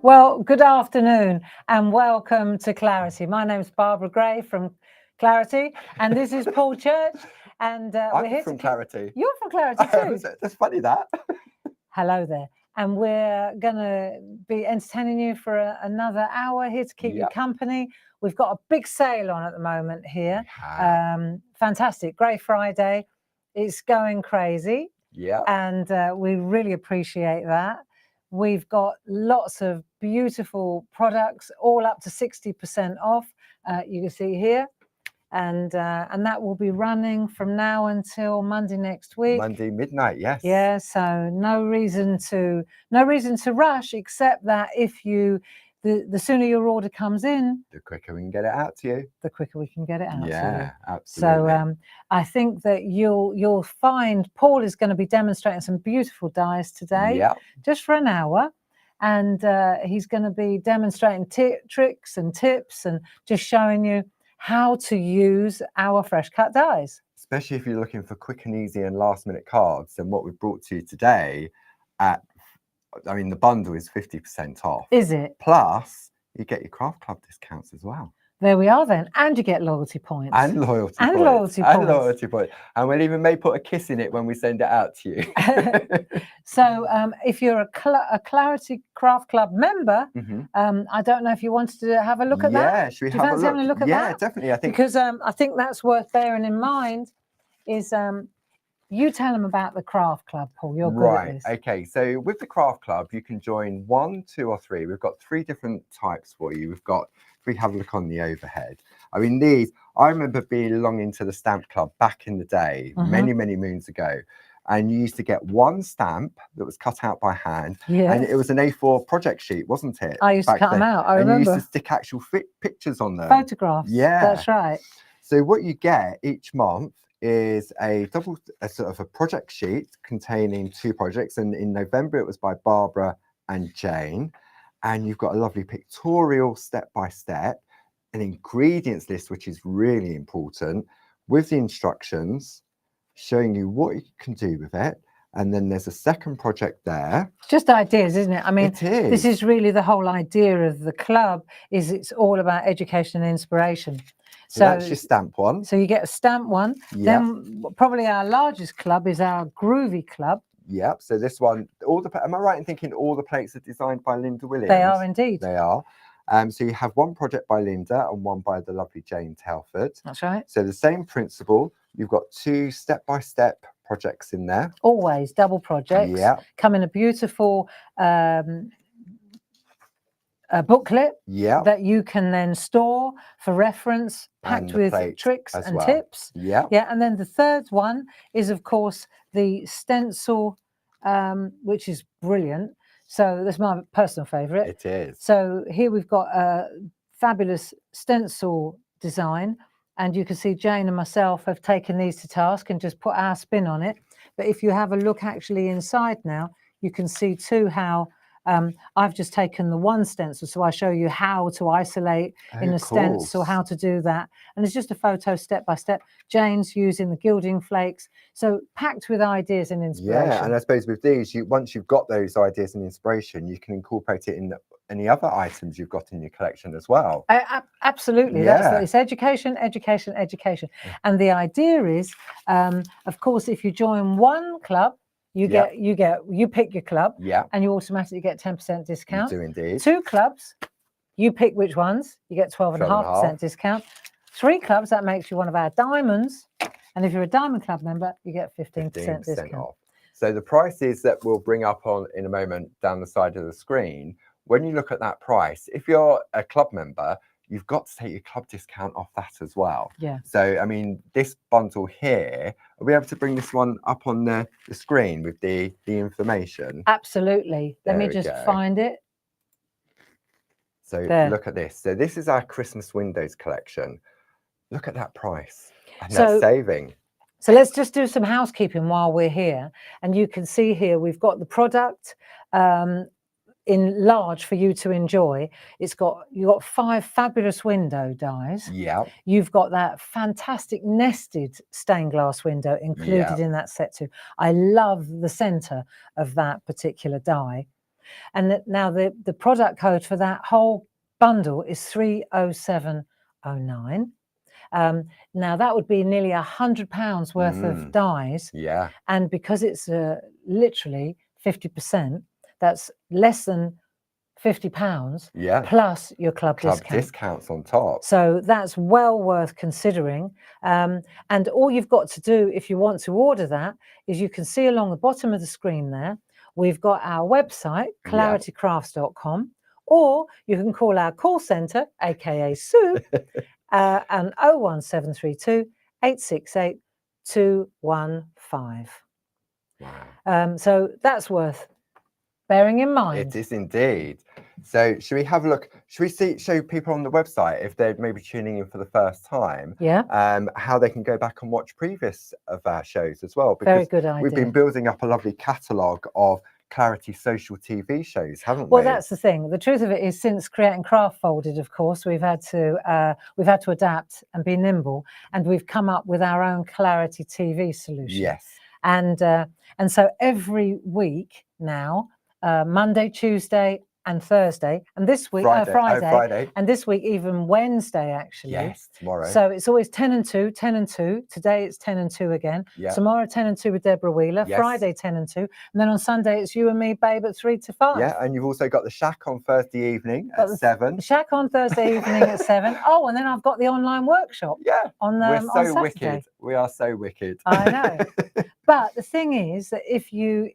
Well, good afternoon and welcome to Clarity. My name's Barbara Gray from Clarity, and this is Paul Church. And we're here from Clarity. You're from Clarity too. That's funny that. Hello there. And we're going to be entertaining you for another hour here to keep you company. We've got a big sale on at the moment here. Fantastic. Great Friday. It's going crazy. Yeah. And we really appreciate that. We've got lots of beautiful products, all up to 60% off. You can see here. And that will be running from now until Monday next week. Monday midnight, yes. Yeah, so no reason to rush, except that if you the sooner your order comes in, the quicker we can get it out to you. The quicker we can get it out to you. Yeah, absolutely. So I think that you'll find Paul is going to be demonstrating some beautiful dies today, just for an hour. And he's going to be demonstrating tricks and tips and just showing you how to use our fresh cut dies. Especially if you're looking for quick and easy and last minute cards. And what we've brought to you today the bundle is 50% off. Is it? Plus, you get your craft club discounts as well. There we are then. And you get loyalty points. And loyalty points. And we'll even may put a kiss in it when we send it out to you. So if you're a Clarity Craft Club member, I don't know if you wanted to have a look at that. Yeah, should we have a look? Having a look at that? Yeah, definitely. I think because I think that's worth bearing in mind is you tell them about the Craft Club, Paul. You're good at this. Okay, so with the Craft Club, you can join 1, 2, or 3. We've got 3 different types for you. We've got, if we have a look on the overhead, I mean, I remember belonging to the Stamp Club back in the day, many, many moons ago. And you used to get 1 stamp that was cut out by hand. Yeah. And it was an A4 project sheet, wasn't it? I used to cut them out, I remember. And you used to stick actual pictures on them. Photographs. Yeah. That's right. So what you get each month is a sort of a project sheet containing 2 projects. And in November, it was by Barbara and Jane. And you've got a lovely pictorial step-by-step, an ingredients list, which is really important, with the instructions showing you what you can do with it. And then there's a second project there. Just ideas, isn't it? I mean, it is. This is really the whole idea of the club, is it's all about education and inspiration. So that's your stamp one. So you get a stamp one. Yeah. Then probably our largest club is our Groovy Club. Yep. So this one, am I right in thinking all the plates are designed by Linda Williams? They are indeed. They are. So you have 1 project by Linda and 1 by the lovely Jane Telford. That's right. So the same principle. You've got 2 step-by-step projects in there. Always double projects. Yeah. Come in a beautiful booklet that you can then store for reference, packed with tricks and tips. Yeah. Yeah. And then the third one is, of course, the stencil, which is brilliant. So that's my personal favourite. It is. So here we've got a fabulous stencil design. And you can see Jane and myself have taken these to task and just put our spin on it. But if you have a look actually inside now, you can see too how I've just taken the 1 stencil. So I show you how to isolate in a stencil, how to do that. And it's just a photo step by step. Jane's using the gilding flakes. So packed with ideas and inspiration. Yeah, and I suppose with these, once you've got those ideas and inspiration, you can incorporate it in any other items you've got in your collection as well. Absolutely. Yeah. It's education, education, education. And the idea is, of course, if you join 1 club, you pick your club, and you automatically get 10% discount. You do indeed. 2 clubs, you pick which ones, you get 12.5% discount. 3 clubs, that makes you one of our diamonds. And if you're a Diamond Club member, you get 15% discount off. So the prices that we'll bring up in a moment down the side of the screen, when you look at that price, if you're a club member, you've got to take your club discount off that as well. Yeah. So, I mean, this bundle here, are we able to bring this one up on the screen with the information? Absolutely. Let me just find it. So look at this. So this is our Christmas Windows collection. Look at that price. And that's saving. So let's just do some housekeeping while we're here. And you can see here, we've got the product in large for you to enjoy. You've got 5 fabulous window dies. Yeah. You've got that fantastic nested stained glass window included in that set too. I love the center of that particular die. Now the product code for that whole bundle is 30709. Now that would be nearly £100 worth of dies. Yeah. And because it's literally 50%, that's less than £50 plus your club discounts on top. So that's well worth considering. And all you've got to do if you want to order that is you can see along the bottom of the screen there, we've got our website, claritycrafts.com, or you can call our call centre, aka Sue, and 01732 868 215. Wow. So that's worth bearing in mind. It is indeed. So should we have a look? Should we show people on the website, if they're maybe tuning in for the first time, how they can go back and watch previous of our shows as well? Because very good idea. We've been building up a lovely catalogue of Clarity social TV shows, haven't we? Well, that's the thing. The truth of it is, since Create and Craft folded, of course, we've had to adapt and be nimble, and we've come up with our own Clarity TV solution. Yes. And so every week now, Monday, Tuesday, and Thursday, and this week Friday, and this week even Wednesday actually. Yes, tomorrow. So it's always 10 and 2, 10 and 2. Today it's 10 and 2 again. Tomorrow 10 and 2 with Deborah Wheeler. Friday 10 and 2, and then on Sunday it's you and me, babe, at 3 to 5. Yeah, and you've also got the Shack on Thursday evening at 7. The Shack on Thursday evening at 7. Oh, and then I've got the online workshop. Yeah, on we're so on Saturday. wicked. We are so wicked. I know. But the thing is that if you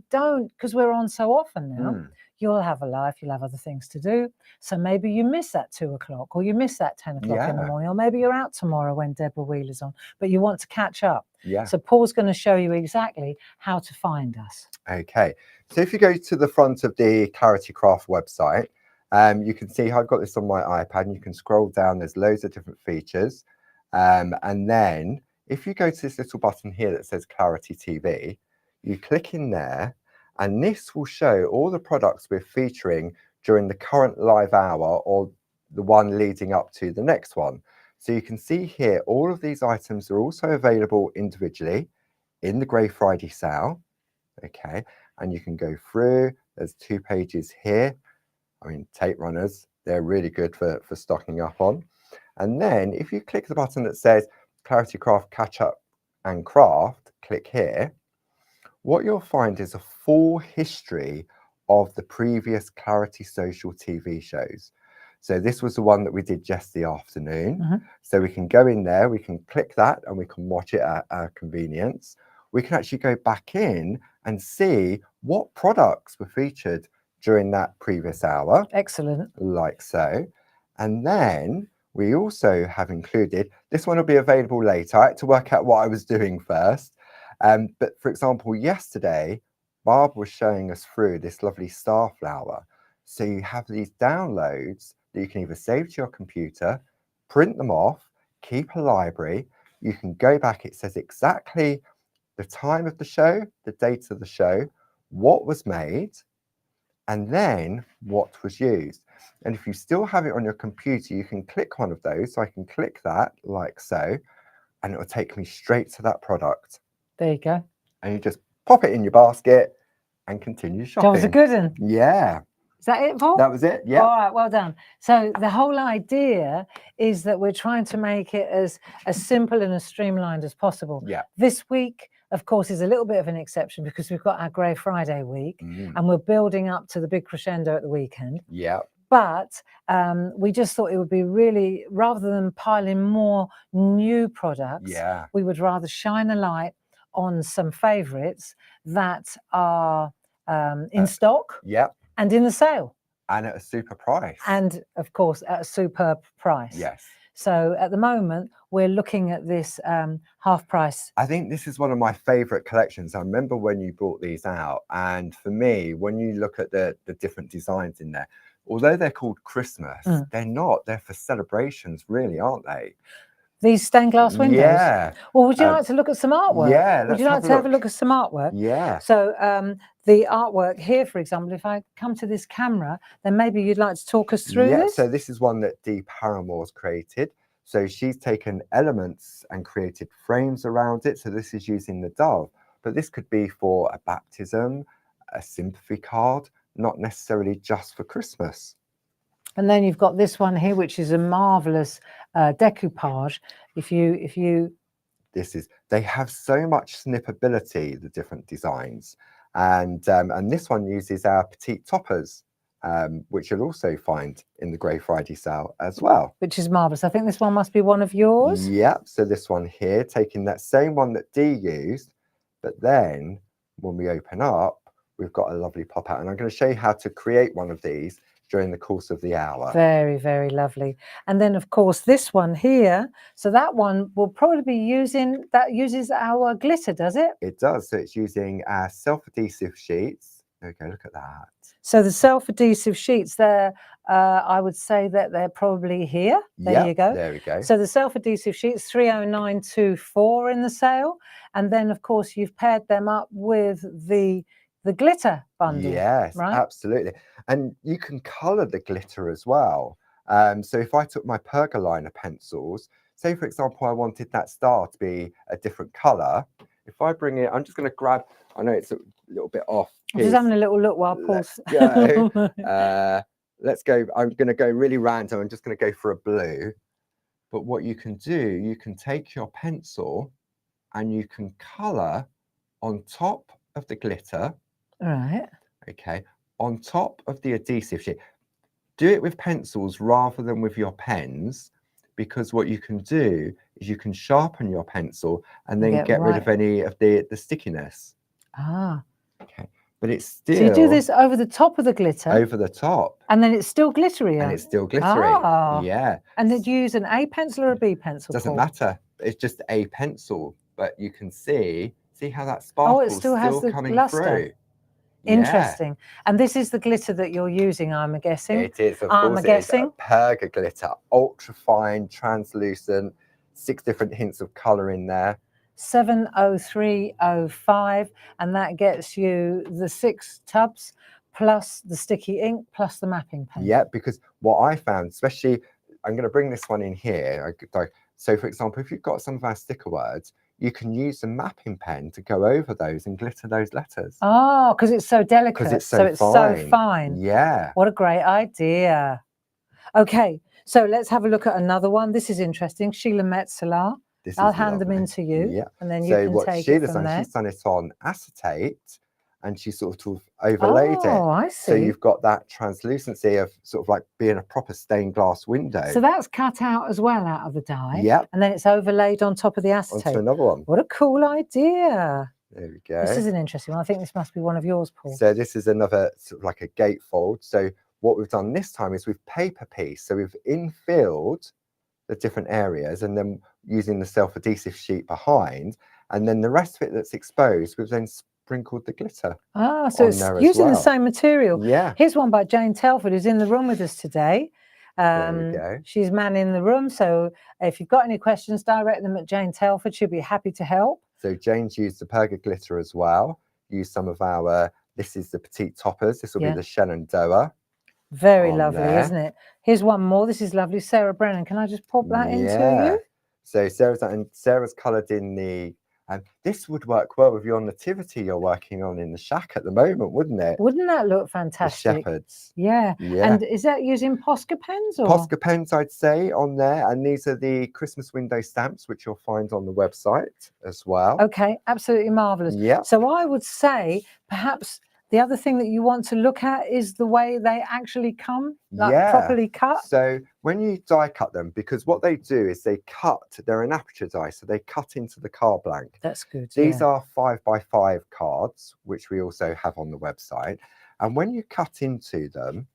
don't, because we're on so often now. You'll have a life, you'll have other things to do. So maybe you miss that 2 o'clock, or you miss that 10 o'clock in the morning, or maybe you're out tomorrow when Deborah Wheeler's on, but you want to catch up. So Paul's going to show you exactly how to find us. Okay, so if you go to the front of the Clarity Craft website, you can see I've got this on my iPad, and you can scroll down, there's loads of different features. And then if you go to this little button here that says Clarity TV, you click in there, and this will show all the products we're featuring during the current live hour, or the one leading up to the next one. So you can see here, all of these items are also available individually in the Grey Friday sale. Okay, and you can go through, there's 2 pages here. I mean, tape runners, they're really good for stocking up on. And then if you click the button that says Clarity Craft Catch Up and Craft, click here. What you'll find is a full history of the previous Clarity Social TV shows. So this was the one that we did yesterday afternoon. So we can go in there, we can click that, and we can watch it at our convenience. We can actually go back in and see what products were featured during that previous hour. Excellent. Like so. And then we also have included, this one will be available later. I had to work out what I was doing first. But for example, yesterday, Barb was showing us through this lovely star flower. So you have these downloads that you can either save to your computer, print them off, keep a library. You can go back, it says exactly the time of the show, the date of the show, what was made, and then what was used. And if you still have it on your computer, you can click one of those. So I can click that like so, and it will take me straight to that product. There you go. And you just pop it in your basket and continue shopping. That was a good one. Yeah. Is that it, Paul? That was it, yeah. All right, well done. So the whole idea is that we're trying to make it as simple and as streamlined as possible. Yeah. This week, of course, is a little bit of an exception because we've got our Grey Friday week and we're building up to the big crescendo at the weekend. Yeah. But we just thought it would be really, rather than piling more new products, we would rather shine a light on some favourites that are in stock and in the sale. And at a super price. And of course, at a superb price. Yes. So at the moment, we're looking at this half price. I think this is one of my favourite collections. I remember when you brought these out. And for me, when you look at the different designs in there, although they're called Christmas, they're not. They're for celebrations, really, aren't they? These stained glass windows? Yeah. Well, would you like to look at some artwork? Yeah. Would you like to have a look at some artwork? Yeah. So the artwork here, for example, if I come to this camera, then maybe you'd like to talk us through this? So this is one that Dee Paramore's created. So she's taken elements and created frames around it. So this is using the dove, but this could be for a baptism, a sympathy card, not necessarily just for Christmas. And then you've got this one here, which is a marvelous decoupage. If you They have so much snippability, the different designs, and this one uses our petite toppers, which you'll also find in the Grey Friday sale as well. Which is marvelous. I think this one must be one of yours. Yep. So this one here, taking that same one that Dee used, but then when we open up, we've got a lovely pop out, and I'm going to show you how to create one of these during the course of the hour. Very, very lovely. And then of course this one here, so that one will probably be uses our glitter, does it? It does. So it's using our self-adhesive sheets. Okay, look at that. So the self-adhesive sheets there, I would say that they're probably here. There you go. There we go. So the self-adhesive sheets, 30924 in the sale. And then of course you've paired them up with the glitter bundle. Yes, right? Absolutely. And you can color the glitter as well. So if I took my pergoliner pencils, say for example, I wanted that star to be a different color. If I bring it, I'm just going to grab, I know it's a little bit off. I'm just having a little look while Paul's... Let's go. I'm going to go really random. I'm just going to go for a blue. But what you can do, you can take your pencil and you can color on top of the glitter. Right. Okay. On top of the adhesive sheet. Do it with pencils rather than with your pens, because what you can do is you can sharpen your pencil and then get rid of any of the stickiness. Ah. Okay. But it's still... So you do this over the top of the glitter? Over the top. And then it's still glittery? And it's still glittery. Ah. Yeah. And did you use an A pencil or a B pencil? Doesn't matter. It's just a pencil. But you can see how that sparkle it still has the coming luster. through. Interesting. Yeah. And this is the glitter that you're using, I'm guessing? It is, of course. It is a Perga glitter, ultra fine, translucent, 6 different hints of colour in there. 70305, and that gets you the 6 tubs plus the sticky ink plus the mapping pen. Yeah, because what I found, especially, I'm going to bring this one in here. So, for example, if you've got some of our sticker words, you can use the mapping pen to go over those and glitter those letters. Oh, because it's so delicate. Because it's so fine. Yeah. What a great idea. Okay, so let's have a look at another one. This is interesting. Sheila Metzeler. I'll hand them in to you. Yeah. And then you can take it from there. She's done it on acetate, and she sort of overlaid it. Oh, I see. So you've got that translucency of sort of like being a proper stained glass window. So that's cut out as well out of the die. Yep. And then it's overlaid on top of the acetate. Onto another one. What a cool idea. There we go. This is an interesting one. I think this must be one of yours, Paul. So this is another sort of like a gatefold. So what we've done this time is we've paper pieced. So we've infilled the different areas and then using the self-adhesive sheet behind. And then the rest of it that's exposed, we've then sprinkled the glitter. Ah, so it's using the same material. Yeah. Here's one by Jane Telford, who's in the room with us today. There we go. She's manning the room. So if you've got any questions, direct them at Jane Telford. She'll be happy to help. So Jane's used the Perga glitter as well. Used some of our, this is the petite toppers. This will be the Shenandoah. Very lovely, isn't it? Here's one more. This is lovely. Sarah Brennan. Can I just pop that into you? So Sarah's coloured in the, and this would work well with your nativity you're working on in the shack at the moment, wouldn't it? Wouldn't that look fantastic? The shepherds. Yeah. And is that using Posca pens? Or? Posca pens, I'd say, on there. And these are the Christmas window stamps, which you'll find on the website as well. Okay, absolutely marvellous. Yeah. So I would say perhaps the other thing that you want to look at is the way they actually come, like properly cut. So when you die cut them, because what they do is they cut, they're an aperture die, so they cut into the card blank. That's good. These are 5x5 cards, which we also have on the website. And when you cut into them,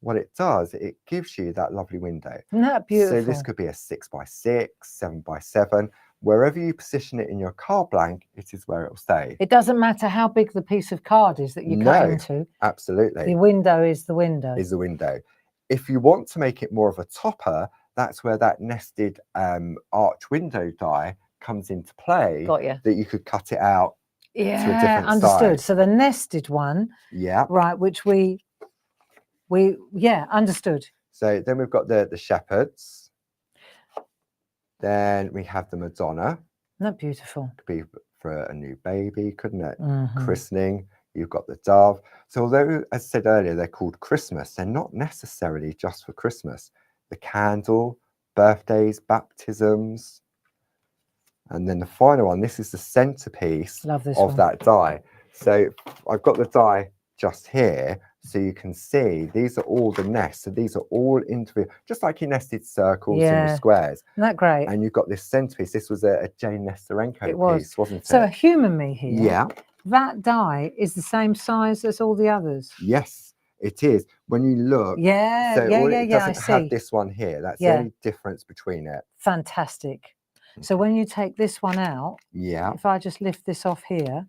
what it does, it gives you that lovely window. Isn't that beautiful? So this could be a 6x6, 7x7. Wherever you position it in your card blank, it is where it will stay. It doesn't matter how big the piece of card is that you cut into. Absolutely. The window is the window. Is the window. If you want to make it more of a topper, that's where that nested arch window die comes into play. Got you. That you could cut it out to a different understood. size. So the nested one. Yeah. Right, which we understood. So then we've got the shepherds. Then we have the Madonna. Isn't that beautiful? Could be for a new baby, couldn't it? Mm-hmm. Christening. you've got the dove. So although, as I said earlier, they're called Christmas, they're not necessarily just for Christmas. The candle, birthdays, baptisms. And then the final one, this is the centerpiece Love this of one. that die. So I've got the die just here, so you can see these are all the nests. So these are all individual, just like your nested circles and Yeah. your squares. Isn't that great? And you've got this centerpiece. This was a Jane Nesterenko It was. piece, wasn't it? So humour me here. Yeah. That die is the same size as all the others. Yes, it is. When you look, Yeah, so all yeah, it yeah. I doesn't have see. this one here. That's Yeah. the only difference between it. Fantastic. So when you take this one out, Yeah. if I just lift this off here,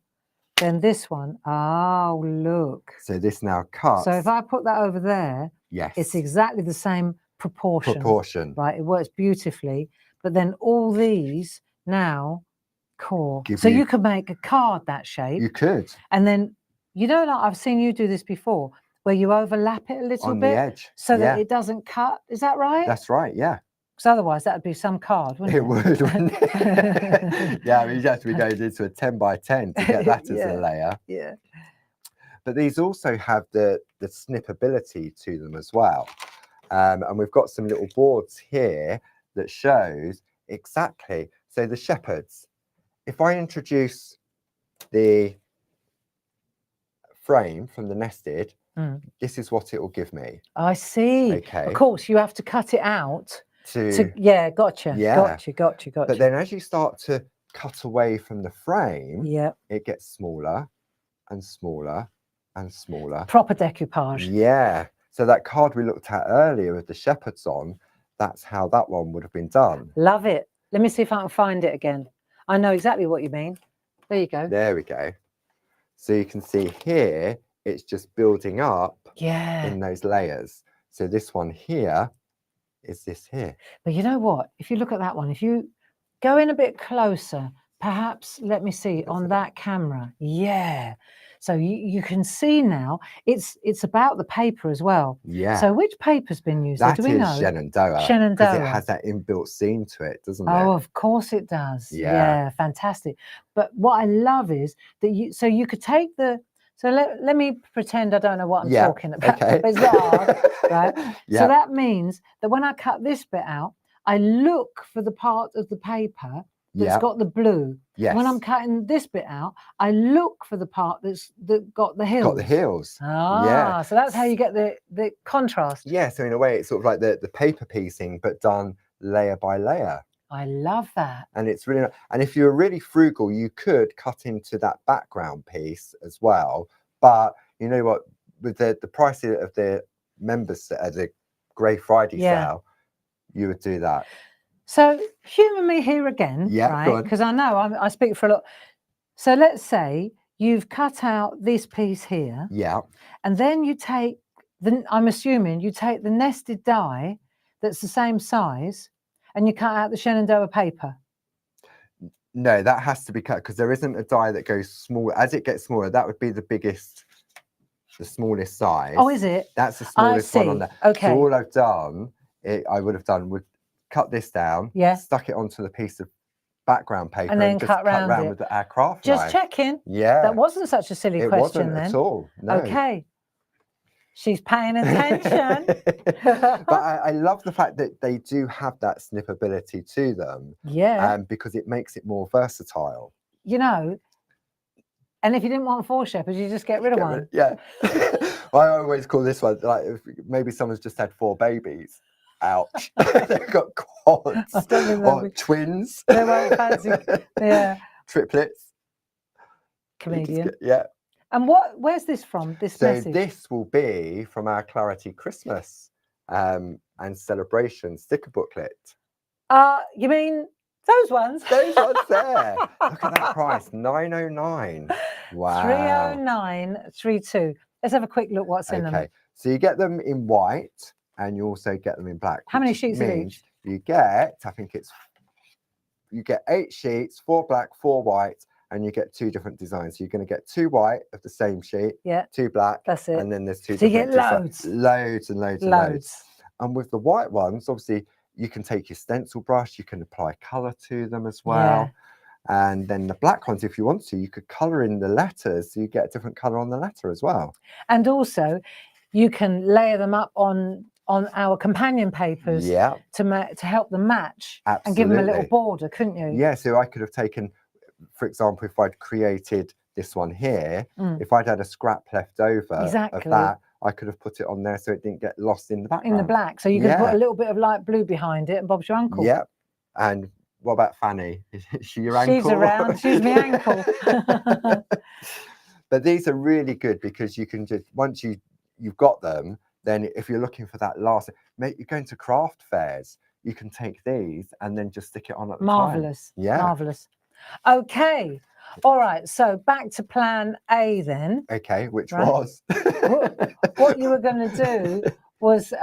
then this one, oh, look. So this now cuts. So if I put that over there, yes, it's exactly the same proportion. Right, it works beautifully. But then all these now core. So you could make a card that shape. You could. And then, you know, like I've seen you do this before, where you overlap it a little on bit. the edge. So that it doesn't cut. Is that right? That's right, yeah. Because otherwise that would be some card, wouldn't it? It would, wouldn't it? Yeah, I mean, you'd have to be going into a 10 by 10 to get that as a layer. Yeah. But these also have the snippability to them as well. And we've got some little boards here that shows exactly. So the shepherds, if I introduce the frame from the nested, this is what it will give me. I see. Okay. Of course, you have to cut it out. Yeah, gotcha. Yeah. Gotcha. But then as you start to cut away from the frame, it gets smaller and smaller and smaller. Proper decoupage. Yeah. So that card we looked at earlier with the shepherds on, that's how that one would have been done. Love it. Let me see if I can find it again. I know exactly what you mean. There you go. There we go. So you can see here, it's just building up in those layers. So this one here is this here. But you know what? If you look at that one, if you go in a bit closer, perhaps, let me see, on that camera. Yeah. So you can see now, it's about the paper as well. Yeah. So which paper's been used? That Do we know? Shenandoah. Shenandoah. Because it has that inbuilt seam to it, doesn't it? Oh, of course it does. Yeah. Fantastic. But what I love is that you could take the, so let me pretend I don't know what I'm talking about. Okay. But it's not hard, right? Yeah. So that means that when I cut this bit out, I look for the part of the paper that's got the blue. Yes. When I'm cutting this bit out, I look for the part that got the hills. Got the hills. Ah, yeah. So that's how you get the contrast. Yeah, so in a way it's sort of like the paper piecing, but done layer by layer. I love that. And it's really, and if you're really frugal, you could cut into that background piece as well. But you know what, with the price of the members, the Grey Friday sale, you would do that. So humour me here again, right? Because I know I speak for a lot. So let's say you've cut out this piece here. Yeah. And then you take I'm assuming you take the nested die that's the same size and you cut out the Shenandoah paper. No, that has to be cut because there isn't a die that goes small. As it gets smaller, that would be the smallest size. Oh, is it? That's the smallest one on there. Okay. So all I've done, I would have done would cut this down, stuck it onto the piece of background paper, and then just cut round with our craft knife. Just checking. Yeah. That wasn't such a silly question wasn't then. At all. No. Okay. She's paying attention. But I love the fact that they do have that snippability to them. Yeah. Because it makes it more versatile. You know, and if you didn't want 4 shepherds, you just get rid of one. Yeah. I always call this one, like, if maybe someone's just had 4 babies. Ouch. They've got quads or twins. They won't fancy. Yeah. Triplets. Comedian. Yeah. And where's this from? This message? So this will be from our Clarity Christmas and celebration sticker booklet. You mean those ones? Those ones there. Look at that price, $9.09. Wow. $309.32. Let's have a quick look what's in them. Okay, so you get them in white and you also get them in black. How many sheets of each? You get, you get 8 sheets, 4 black, 4 white, and you get 2 different designs. So you're going to get 2 white of the same sheet, 2 black. That's it. And then there's 2 so different you get loads. Loads and loads and loads. And with the white ones, obviously, you can take your stencil brush, you can apply colour to them as well. And then the black ones, if you want to, you could colour in the letters so you get a different colour on the letter as well. And also, you can layer them up on our companion papers Yeah, to help them match absolutely. and give them a little border, couldn't you? Yeah, so I could have taken, for example, if I'd created this one here, if I'd had a scrap left over of that, I could have put it on there so it didn't get lost in the background. In the black. So you could put a little bit of light blue behind it and Bob's your uncle. Yep. And what about Fanny? Is she your ankle? She's around. She's my ankle. But these are really good because you can just, once you've got them, then if you're looking for that last, you're going to craft fairs, you can take these and then just stick it on at the Marvellous. time. Yeah. Marvellous. Okay. All right. So back to plan A then. Okay. Which was? What you were going to do was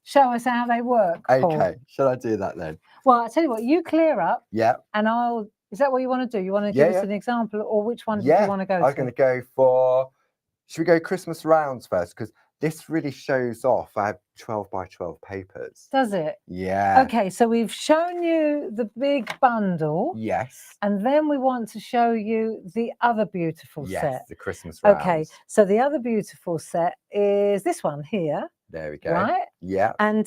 show us how they work. Paul. Okay. Shall I do that then? Well, I tell you what, you clear up. Yeah. And is that what you want to do? You want to give us an example, or which one do you want to go to? I'm going to go for, should we go Christmas rounds first? Because this really shows off. I have 12 by 12 papers. Does it? Yeah. Okay, so we've shown you the big bundle. Yes. And then we want to show you the other beautiful set. Yes, the Christmas rounds. Okay, so the other beautiful set is this one here. There we go. Right? Yeah. And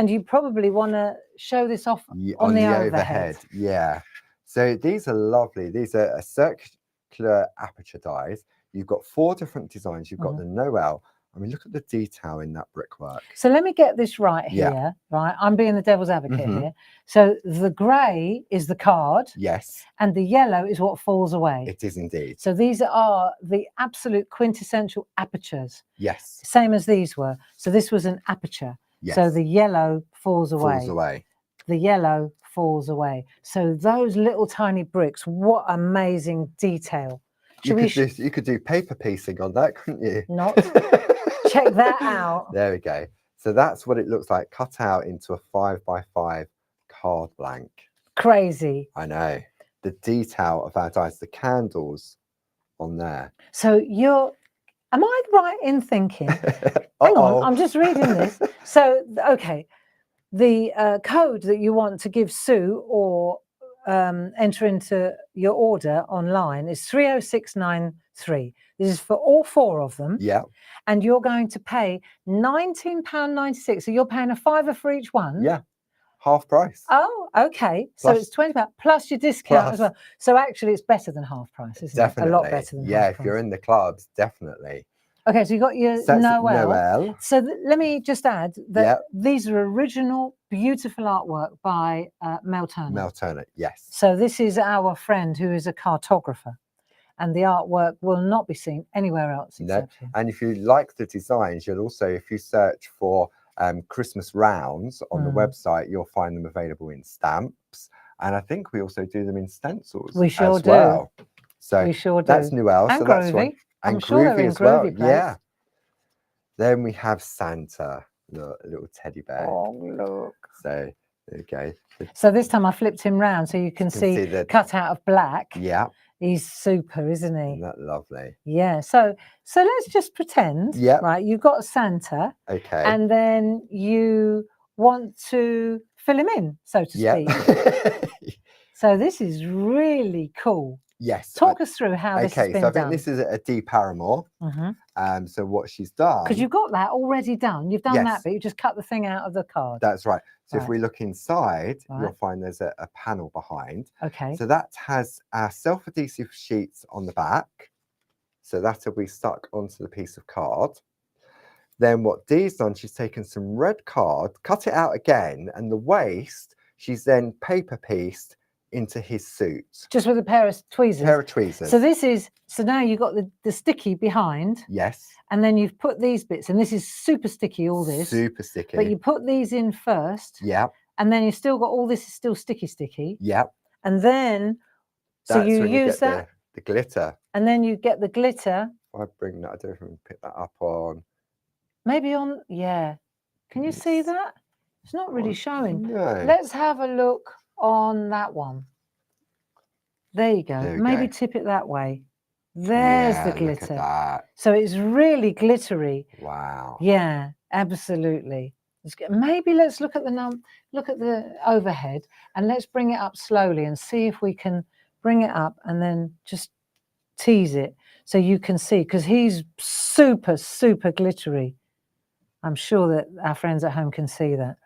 you probably want to show this off on the overhead. Yeah. So these are lovely. These are a circular aperture dies. You've got 4 different designs. You've got the Noel. I mean, look at the detail in that brickwork. So let me get this right here, right? I'm being the devil's advocate here. So the grey is the card. Yes. And the yellow is what falls away. It is indeed. So these are the absolute quintessential apertures. Yes. Same as these were. So this was an aperture. Yes. So the yellow falls away. Falls away. The yellow falls away. So those little tiny bricks, what amazing detail. You could do paper piecing on that, couldn't you? Not. Check that out. There we go. So that's what it looks like, cut out into a 5 by 5 card blank. Crazy. I know. The detail of our dice, the candles on there. So am I right in thinking? Hang on, I'm just reading this. So, okay, the code that you want to give Sue or enter into your order online is 30693. This is for all 4 of them. Yeah. And you're going to pay £19.96. So you're paying a £5 for each one. Yeah. Half price. Oh, okay. So it's £20 plus your discount as well. So actually it's better than half price, isn't it? A lot better than half price. If you're in the clubs, definitely. Okay, so you got your Noel. So let me just add that these are original, beautiful artwork by Mel Turner. Mel Turner, yes. So this is our friend who is a cartographer, and the artwork will not be seen anywhere else except here. And if you like the designs, you'll also, if you search for Christmas rounds on the website, you'll find them available in stamps. And I think we also do them in stencils. We sure do. Well. So we sure do. That's Noel. And so Groovy. That's one. And I'm sure Groovy as well. Yeah. Then we have Santa, look, a little teddy bear. Oh, look. So there you go. So this time I flipped him round so you can see the cut out of black. Yeah. He's super, isn't he? Isn't that lovely? Yeah. So let's just pretend. Yeah. Right. You've got Santa. Okay. And then you want to fill him in, so to speak. So this is really cool. Yes. Talk us through how this has been done. Okay, so I think this is a Dee Paramore. So what she's done... Because you've got that already done. You've done that, but you just cut the thing out of the card. That's right. So if we look inside, you'll find there's a panel behind. Okay. So that has our self-adhesive sheets on the back. So that'll be stuck onto the piece of card. Then what Dee's done, she's taken some red card, cut it out again, and the waist, she's then paper pieced into his suit. Just with a pair of tweezers? Pair of tweezers. So now you've got the sticky behind. Yes. And then you've put these bits, and this is super sticky, all this. Super sticky. But you put these in first. Yeah. And then you've still got all this is still sticky. Yeah. And then, so you use that. The glitter. And then you get the glitter. If I bring that, I don't know if I can pick that up on. Maybe on, yeah. Can you see that? It's not really showing. No. Let's have a look on that one. There you go. Maybe tip it that way. There's the glitter. Look at that. So it's really glittery. Wow. Yeah, absolutely. Maybe let's look at the overhead, and let's bring it up slowly and see if we can bring it up and then just tease it so you can see, because he's super, super glittery. I'm sure that our friends at home can see that.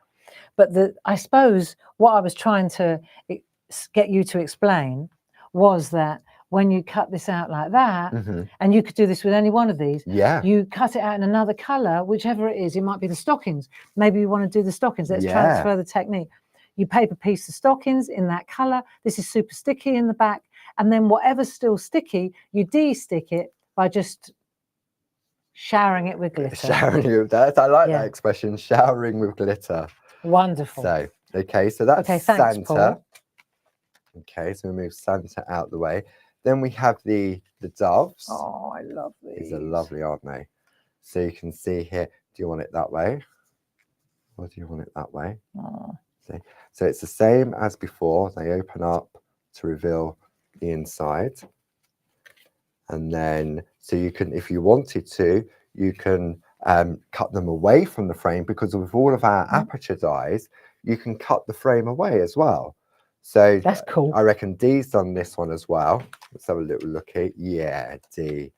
But I suppose what I was trying to get you to explain was that when you cut this out like that, and you could do this with any one of these, you cut it out in another color, whichever it is. It might be the stockings. Maybe you want to do the stockings. Let's transfer the technique. You paper piece the stockings in that color. This is super sticky in the back. And then whatever's still sticky, you de-stick it by just showering it with glitter. Showering it with that. I like that expression, showering with glitter. Wonderful. So, okay, so that's thanks, Santa. Paul. Okay, so we move Santa out the way. Then we have the doves. Oh, I love these. These are lovely, aren't they? So you can see here, do you want it that way? Or do you want it that way? Oh. See? So it's the same as before. They open up to reveal the inside. And then, so you can, if you wanted to, you can cut them away from the frame, because with all of our aperture dies, you can cut the frame away as well. So that's cool. I reckon Dee's done this one as well. Let's have a little look at, yeah, Dee.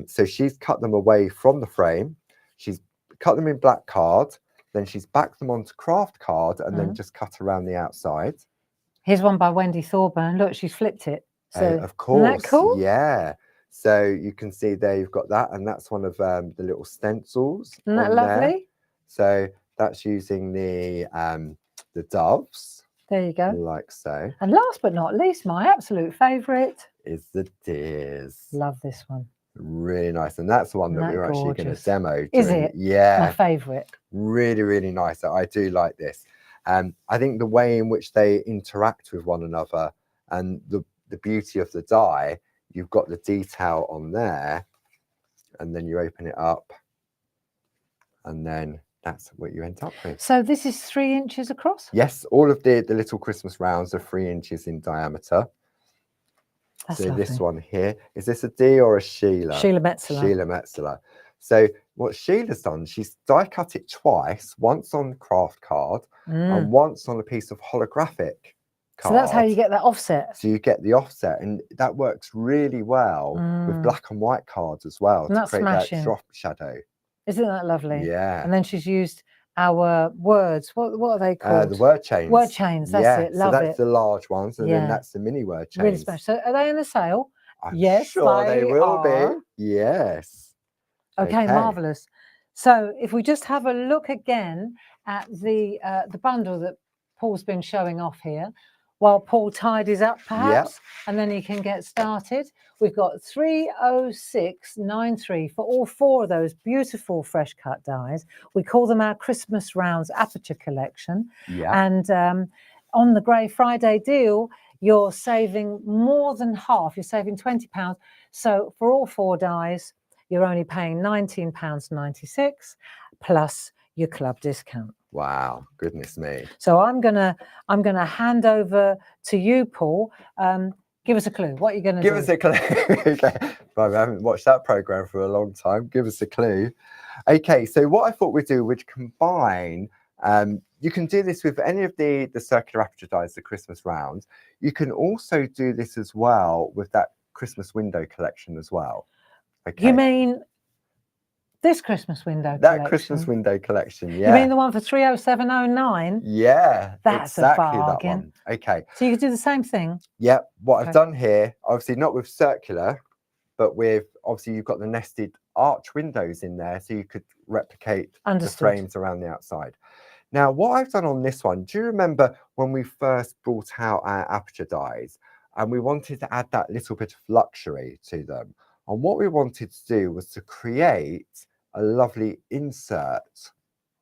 So she's cut them away from the frame. She's cut them in black card. Then she's backed them onto craft card and then just cut around the outside. Here's one by Wendy Thorburn. Look, she's flipped it. So of course, isn't that cool? Yeah. So you can see there you've got that, and that's one of the little stencils. Isn't that lovely? There. So that's using the doves. There you go. Like so. And last but not least, my absolute favourite is the deers. Love this one. Really nice. And that's the one that we were actually going to demo. Is it? Yeah. My favourite. Really, really nice. I do like this. I think the way in which they interact with one another and the beauty of the die, you've got the detail on there, and then you open it up, and then that's what you end up with. So this is 3 inches across? Yes, all of the little Christmas rounds are 3 inches in diameter. That's so lovely. This one here, is this a Dee or a Sheila? Sheila Metzeler. Sheila Metzeler. So what Sheila's done, she's die cut it twice, once on craft card and once on a piece of holographic card. So that's how you get that offset. So you get the offset, and that works really well with black and white cards as well to create that drop shadow. Isn't that lovely? Yeah. And then she's used our words. What are they called? The word chains. Word chains, that's it. Love so that's the large ones, and then that's the mini word chains. Really special. So are they in a sale? I'm sure they will be. Yes. Okay, marvellous. So if we just have a look again at the bundle that Paul's been showing off here, while Paul tidies up perhaps, and then he can get started. We've got 30693 for all 4 of those beautiful fresh cut dies. We call them our Christmas Rounds Aperture Collection. And on the Grey Friday deal, you're saving more than half. You're saving £20. So for all 4 dies, you're only paying £19.96 plus your club discount. Wow, goodness me. So I'm gonna hand over to you, Paul. Give us a clue. What are you gonna do? Give us a clue. Okay. Well, I haven't watched that program for a long time. Give us a clue. Okay, so what I thought we'd do, we'd combine. You can do this with any of the circular aperture dies, the Christmas rounds. You can also do this as well with that Christmas window collection as well. Okay. You mean this Christmas window collection? That Christmas window collection, yeah. You mean the one for 30709? Yeah, that's exactly a bargain. That one. Okay. So you could do the same thing? Yeah, what I've done here, obviously not with circular, but with, obviously you've got the nested arch windows in there, so you could replicate the frames around the outside. Now, what I've done on this one, do you remember when we first brought out our aperture dies and we wanted to add that little bit of luxury to them? And what we wanted to do was to create a lovely insert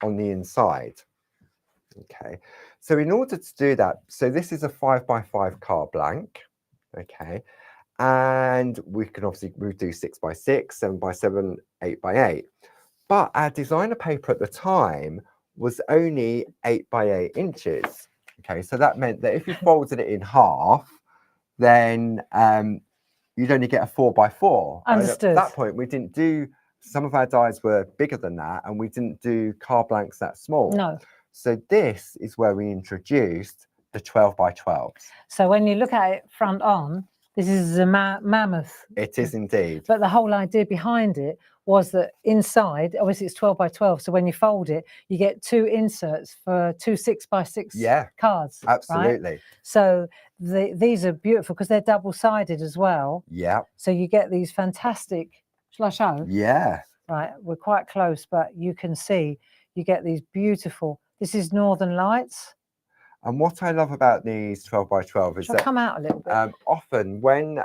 on the inside. Okay, so in order to do that, so this is a 5x5 card blank. Okay, and we can obviously do 6x6, 7x7, 8x8. But our designer paper at the time was only 8x8 inches. Okay, so that meant that if you folded it in half, then you'd only get a 4x4. Understood. At that point, we didn't do, some of our dies were bigger than that, and we didn't do card blanks that small. No. So this is where we introduced The 12 by 12s. So when you look at it front on, this is a mammoth. It is indeed. But the whole idea behind it was that inside, obviously it's 12 by 12. So when you fold it, you get 2 inserts for 2 6x6 cards. Absolutely. Right? So these are beautiful because they're double-sided as well. Yeah. So you get these fantastic, shall I show? Yeah. Right, we're quite close, but you can see you get these beautiful, this is Northern Lights. And what I love about these 12 by 12 is Shall I come out a little bit? Often when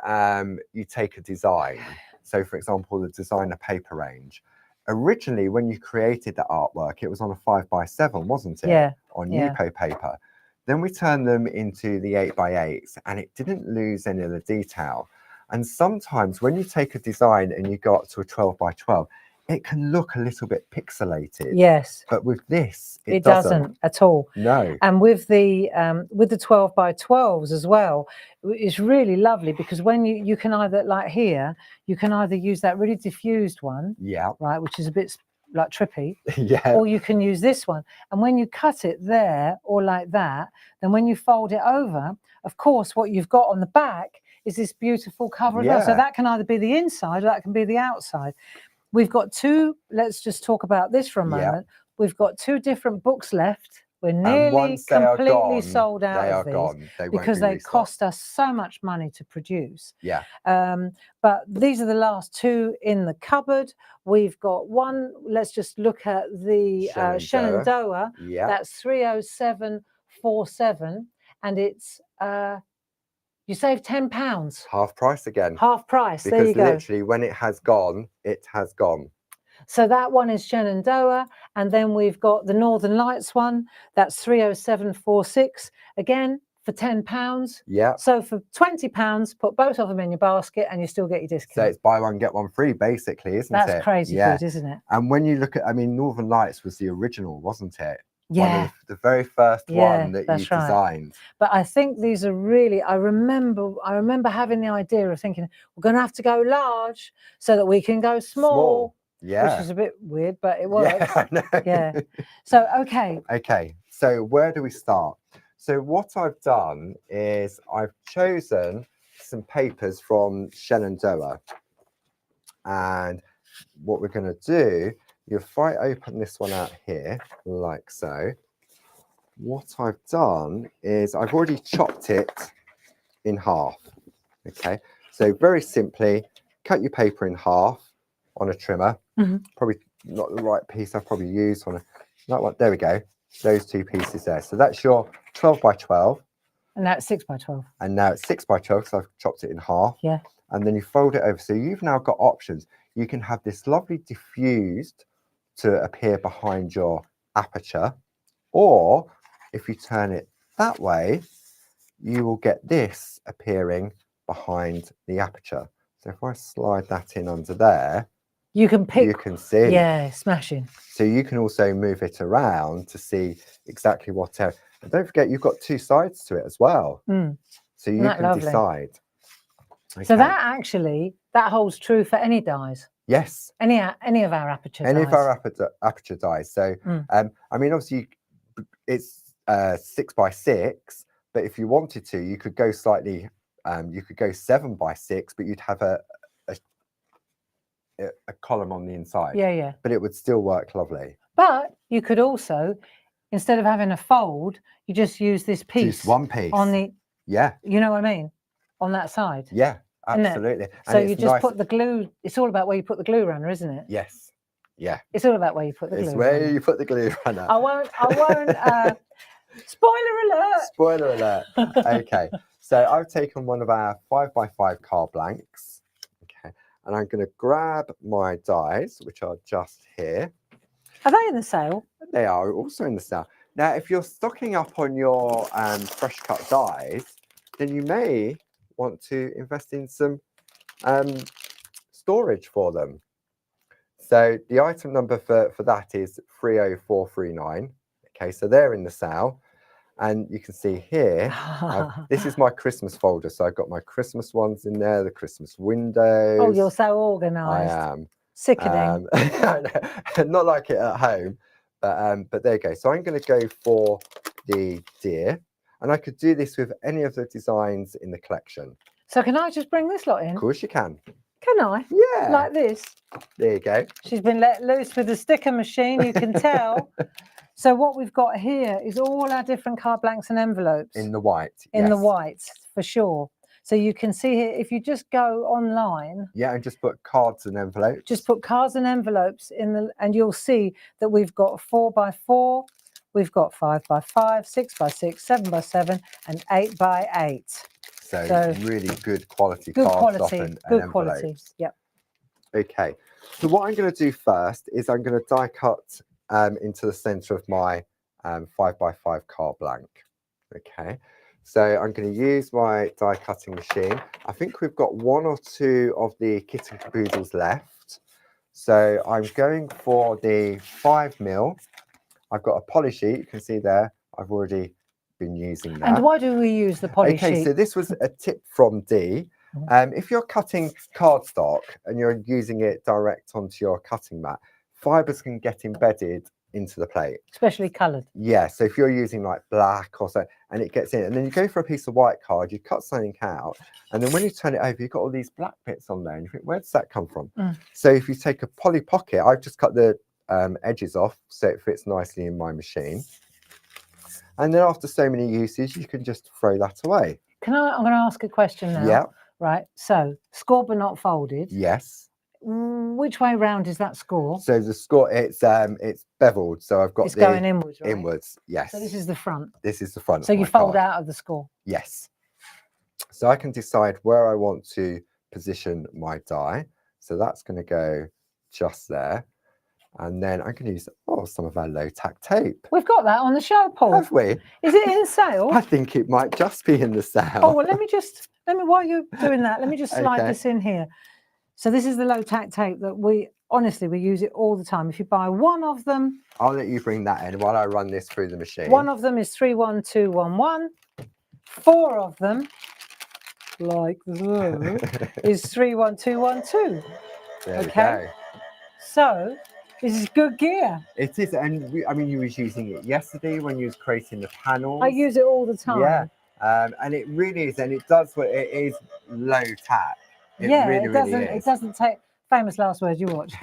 you take a design, so for example, the designer paper range, originally when you created the artwork, it was on a 5 by 7, wasn't it? Yeah. On Yupo paper. Then we turned them into the 8 by 8s and it didn't lose any of the detail. And sometimes when you take a design and you go up to a 12 by 12, it can look a little bit pixelated. Yes. But with this, it doesn't at all. No. And with the 12 by 12s as well, it's really lovely because when you can either, like here, you can either use that really diffused one, right, which is a bit like trippy, or you can use this one. And when you cut it there or like that, then when you fold it over, of course, what you've got on the back is this beautiful cover as well. So that can either be the inside or that can be the outside. We've got 2, let's just talk about this for a moment. We've got 2 different books left. We're nearly completely sold out of these because they cost us so much money to produce. But these are the last 2 in the cupboard. We've got one, let's just look at the Shenandoah. That's 30747 and it's you save £10. Half price again. Half price. Because there you go. Literally, when it has gone, it has gone. So that one is Shenandoah, and then we've got the Northern Lights one. That's 30746 again for £10. Yeah. So for £20, put both of them in your basket, and you still get your discount. So it's buy one get one free, basically, isn't it? That's crazy good, isn't it? And when you look at, I mean, Northern Lights was the original, wasn't it? Yeah. One of the very first one that you designed. But I think these are really, I remember having the idea of thinking, we're going to have to go large so that we can go small. Yeah. Which is a bit weird, but it works. Yeah, I know. Yeah. So, okay. Okay. So where do we start? So what I've done is I've chosen some papers from Shenandoah. And what we're going to do, if I open this one out here, like so, what I've done is I've already chopped it in half. Okay. So very simply, cut your paper in half on a trimmer. Probably not the right piece I've probably used on that one. There we go. Those 2 pieces there. So that's your 12 by 12. And that's 6 by 12. And now it's 6 by 12 because I've chopped it in half. Yeah. And then you fold it over. So you've now got options. You can have this lovely diffused to appear behind your aperture. Or if you turn it that way, you will get this appearing behind the aperture. So if I slide that in under there, you can pick. You can see. Yeah, smashing. So you can also move it around to see exactly what area. And don't forget, you've got 2 sides to it as well. So you can decide. Okay. So that actually, that holds true for any dies. Yes. Any of our aperture dies. Any of our aperture dies. So, I mean, obviously, it's 6 by 6, but if you wanted to, you could go slightly, you could go 7 by 6, but you'd have a column on the inside. Yeah. But it would still work lovely. But you could also, instead of having a fold, you just use this piece. Just one piece. On the. Yeah. You know what I mean? On that side. Yeah, absolutely. So you just put the glue. It's all about where you put the glue runner, isn't it? Yes. Yeah. It's all about where you put the glue. It's where you put the glue runner. I won't. Spoiler alert. Spoiler alert. Okay. So I've taken one of our 5 by 5 card blanks. Okay. And I'm going to grab my dies, which are just here. Are they in the sale? They are also in the sale. Now, if you're stocking up on your fresh cut dies, then you may want to invest in some storage for them. So the item number for that is 30439. Okay, so they're in the sale. And you can see here, this is my Christmas folder. So I've got my Christmas ones in there, the Christmas windows. Oh, you're so organised. I am. Sickening. Not like it at home, but there you go. So I'm going to go for the deer. And I could do this with any of the designs in the collection. So can I just bring this lot in? Of course you can. Can I? Yeah. Like this? There you go. She's been let loose with the sticker machine, you can tell. So what we've got here is all our different card blanks and envelopes. In the white. In the yes. white, for sure. So you can see here, if you just go online. Yeah, and just put cards and envelopes. Just put cards and envelopes in the, and you'll see that we've got 4x4, we've got 5x5, 6x6, 7x7, and 8x8. So really good quality good cards quality, and good envelopes. quality. Yep. Okay, so what I'm going to do first is I'm going to die cut into the center of my 5x5 card blank. Okay, so I'm going to use my die cutting machine. I think we've got 1 or 2 of the kitten caboodles left. So I'm going for the 5mm. I've got a poly sheet, you can see there. I've already been using that. And why do we use the poly sheet? Okay, so this was a tip from Dee. If you're cutting cardstock and you're using it direct onto your cutting mat, fibres can get embedded into the plate. Especially coloured. Yeah, so if you're using like black or so, and it gets in, and then you go for a piece of white card, you cut something out, and then when you turn it over, you've got all these black bits on there, and you think, where does that come from? So if you take a poly pocket, I've just cut the edges off so it fits nicely in my machine. And then after so many uses, you can just throw that away. I'm going to ask a question now. Yeah. Right. So, score but not folded. Yes. Which way round is that score? So the score, it's beveled. So I've got it's going inwards, right? Inwards, yes. So this is the front. This is the front. So you fold out of the score. Yes. So I can decide where I want to position my die. So that's going to go just there. And then I can use some of our low tack tape. We've got that on the show, Paul. Have we? Is it in sale? I think it might just be in the sale. Oh, well, while you're doing that, let me just slide this in here. So this is the low tack tape that we use it all the time. If you buy 1 of them. I'll let you bring that in while I run this through the machine. 1 of them is 31211. 4 of them, like that, is 31212. There we go. So this is good gear. It is, and you was using it yesterday when you was creating the panels. I use it all the time. Yeah, and it really is, and it does what it is low tack. It doesn't take famous last words you watch.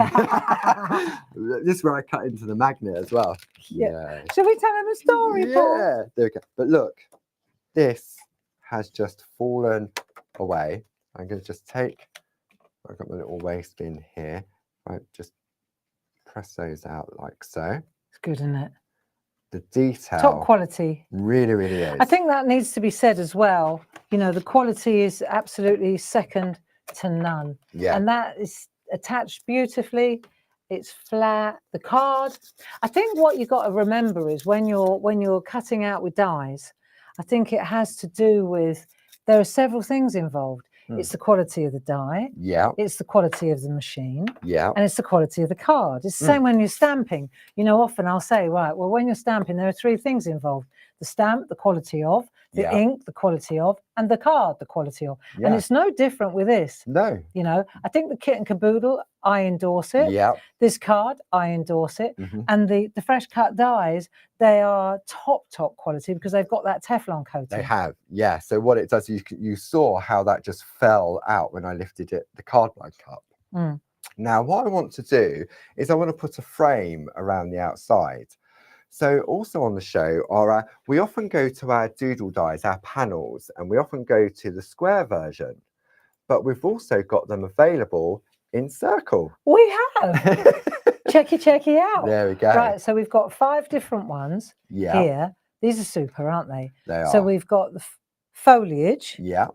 This is where I cut into the magnet as well. Yeah. Shall we tell them a story, Paul? Yeah, there we go. But look, this has just fallen away. I'm going to just take. I've got my little waste bin here. Right, just press those out like so. It's good, isn't it? The detail. Top quality. Really, really is. I think that needs to be said as well. You know, the quality is absolutely second to none. Yeah. And that is attached beautifully. It's flat. The card. I think what you've got to remember is when you're cutting out with dies, I think it has to do with there are several things involved. It's the quality of the die. Yeah. It's the quality of the machine. Yeah. And it's the quality of the card. It's the same when you're stamping. You know, often I'll say, right, well, when you're stamping, there are 3 things involved. The stamp, the quality of, the ink, the quality of, and the card, the quality of. And it's no different with this. No. You know, I think the kit and caboodle, I endorse it. Yeah. This card, I endorse it. And the fresh cut dies, they are top quality because they've got that Teflon coating. They have, yeah. So what it does, you saw how that just fell out when I lifted the card blank up. Now, what I want to do is I want to put a frame around the outside. So also on the show are we often go to our doodle dies, our panels, and we often go to the square version, but we've also got them available in circle. We have. checky out. There we go. Right, so we've got 5 different ones here. These are super, aren't they? They are. So we've got the foliage. Yeah.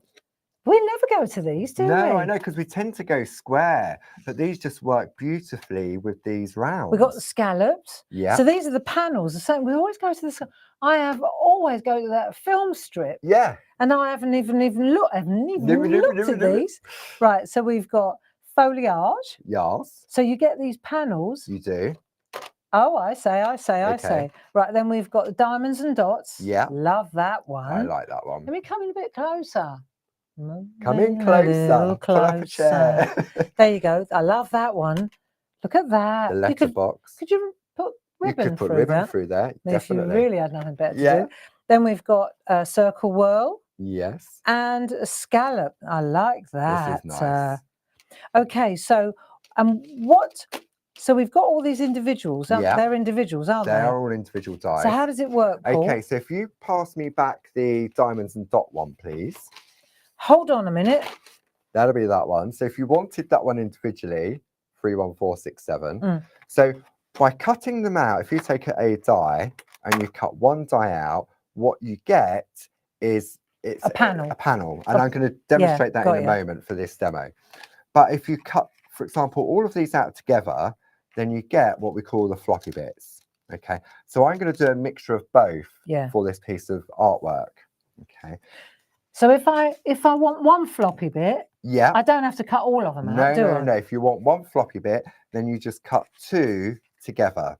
We never go to these, do we? No, I know, because we tend to go square, but these just work beautifully with these rounds. We've got the scallops. Yeah. So these are the panels. So we always go to the. I have always go to that film strip. Yeah. And I haven't even looked. I haven't even looked at these. Right. So we've got foliage. Yes. So you get these panels. You do. Oh, I say. Right. Then we've got the diamonds and dots. Yeah. Love that one. I like that one. Let me come in a bit closer. Come in closer. Pull up a chair. There you go. I love that one. Look at that. The letterbox. Could you put ribbon you could put through ribbon that? through there. If you Definitely. really had nothing better to do. Then we've got a circle whirl Yes. and a scallop. I like that. This is nice. Okay, so so we've got all these individuals. Yeah. They're individuals, aren't They they? are all individual dies. So how does it work, Paul? Okay, so if you pass me back the diamonds and dot one, please. Hold on a minute. That'll be that one. So if you wanted that one individually, 31467. Mm. So by cutting them out, if you take a die and you cut one die out, what you get is it's A panel. A panel. And I'm going to demonstrate that in a moment for this demo. But if you cut, for example, all of these out together, then you get what we call the floppy bits. Okay, so I'm going to do a mixture of both for this piece of artwork. Okay. So if I want one floppy bit, I don't have to cut all of them out, do I? No. If you want one floppy bit, then you just cut two together.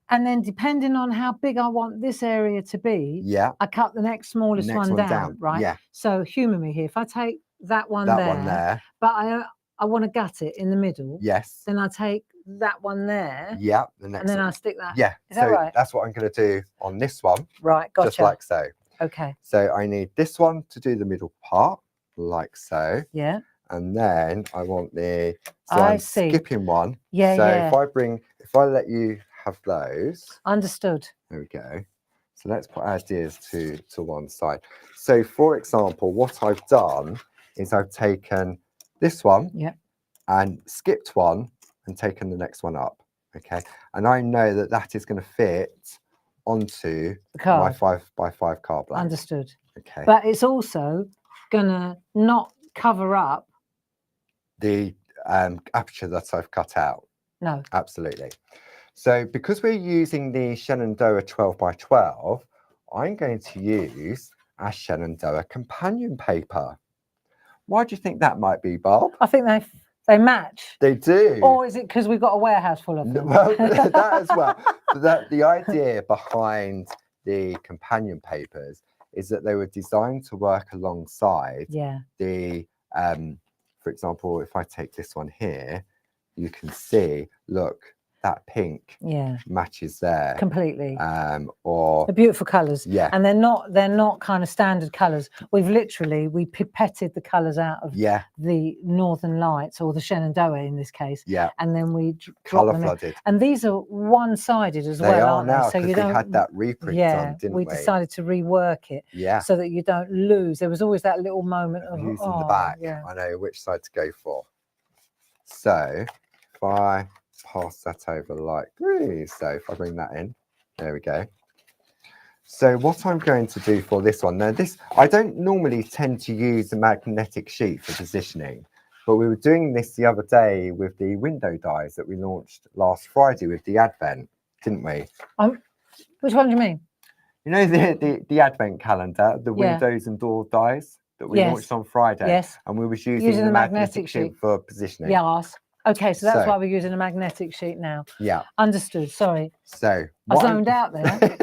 And then depending on how big I want this area to be, I cut the next smallest one down, right? Yeah. So humour me here. If I take that one there, but I want to gut it in the middle. Yes. Then I take that one there. Yeah. The next and then one. I stick that. Yeah. Is that right? That's what I'm going to do on this one. Right. Gotcha. Just like so. Okay. So I need this one to do the middle part, like so. Yeah. And then I want the. So I'm skipping one. Yeah. So if I let you have those. Understood. There we go. So let's put our ideas to one side. So for example, what I've done is I've taken this one and skipped one and taken the next one up. Okay. And I know that that is going to fit onto my 5x5 card blank. Understood. Okay. But it's also going to not cover up the aperture that I've cut out. No. Absolutely. So because we're using the Shenandoah 12x12, I'm going to use our Shenandoah companion paper. Why do you think that might be, Barb? I think they match. They do. Or is it because we've got a warehouse full of them? Well, that as well. The idea behind the companion papers is that they were designed to work alongside the, for example, if I take this one here, you can see, look, that pink matches there completely. Or the beautiful colours. Yeah. And they're not kind of standard colours. We pipetted the colours out of the Northern Lights, or the Shenandoah in this case. Yeah. And then we colour flooded. And these are one-sided as well, aren't now, they? So we had that reprint done, didn't we? We decided to rework it so that you don't lose. There was always that little moment of using the back. I know which side to go for. So if I pass that over like this, so if I bring that in, there we go. So what I'm going to do for this one, now this, I don't normally tend to use a magnetic sheet for positioning, but we were doing this the other day with the window dies that we launched last Friday with the Advent, didn't we? Which one do you mean? You know the Advent calendar, the windows and door dies that we launched on Friday? Yes. And we was using the magnetic sheet for positioning. Yes. Okay, so that's why we're using a magnetic sheet now. Yeah. Understood, sorry. So I zoned out there.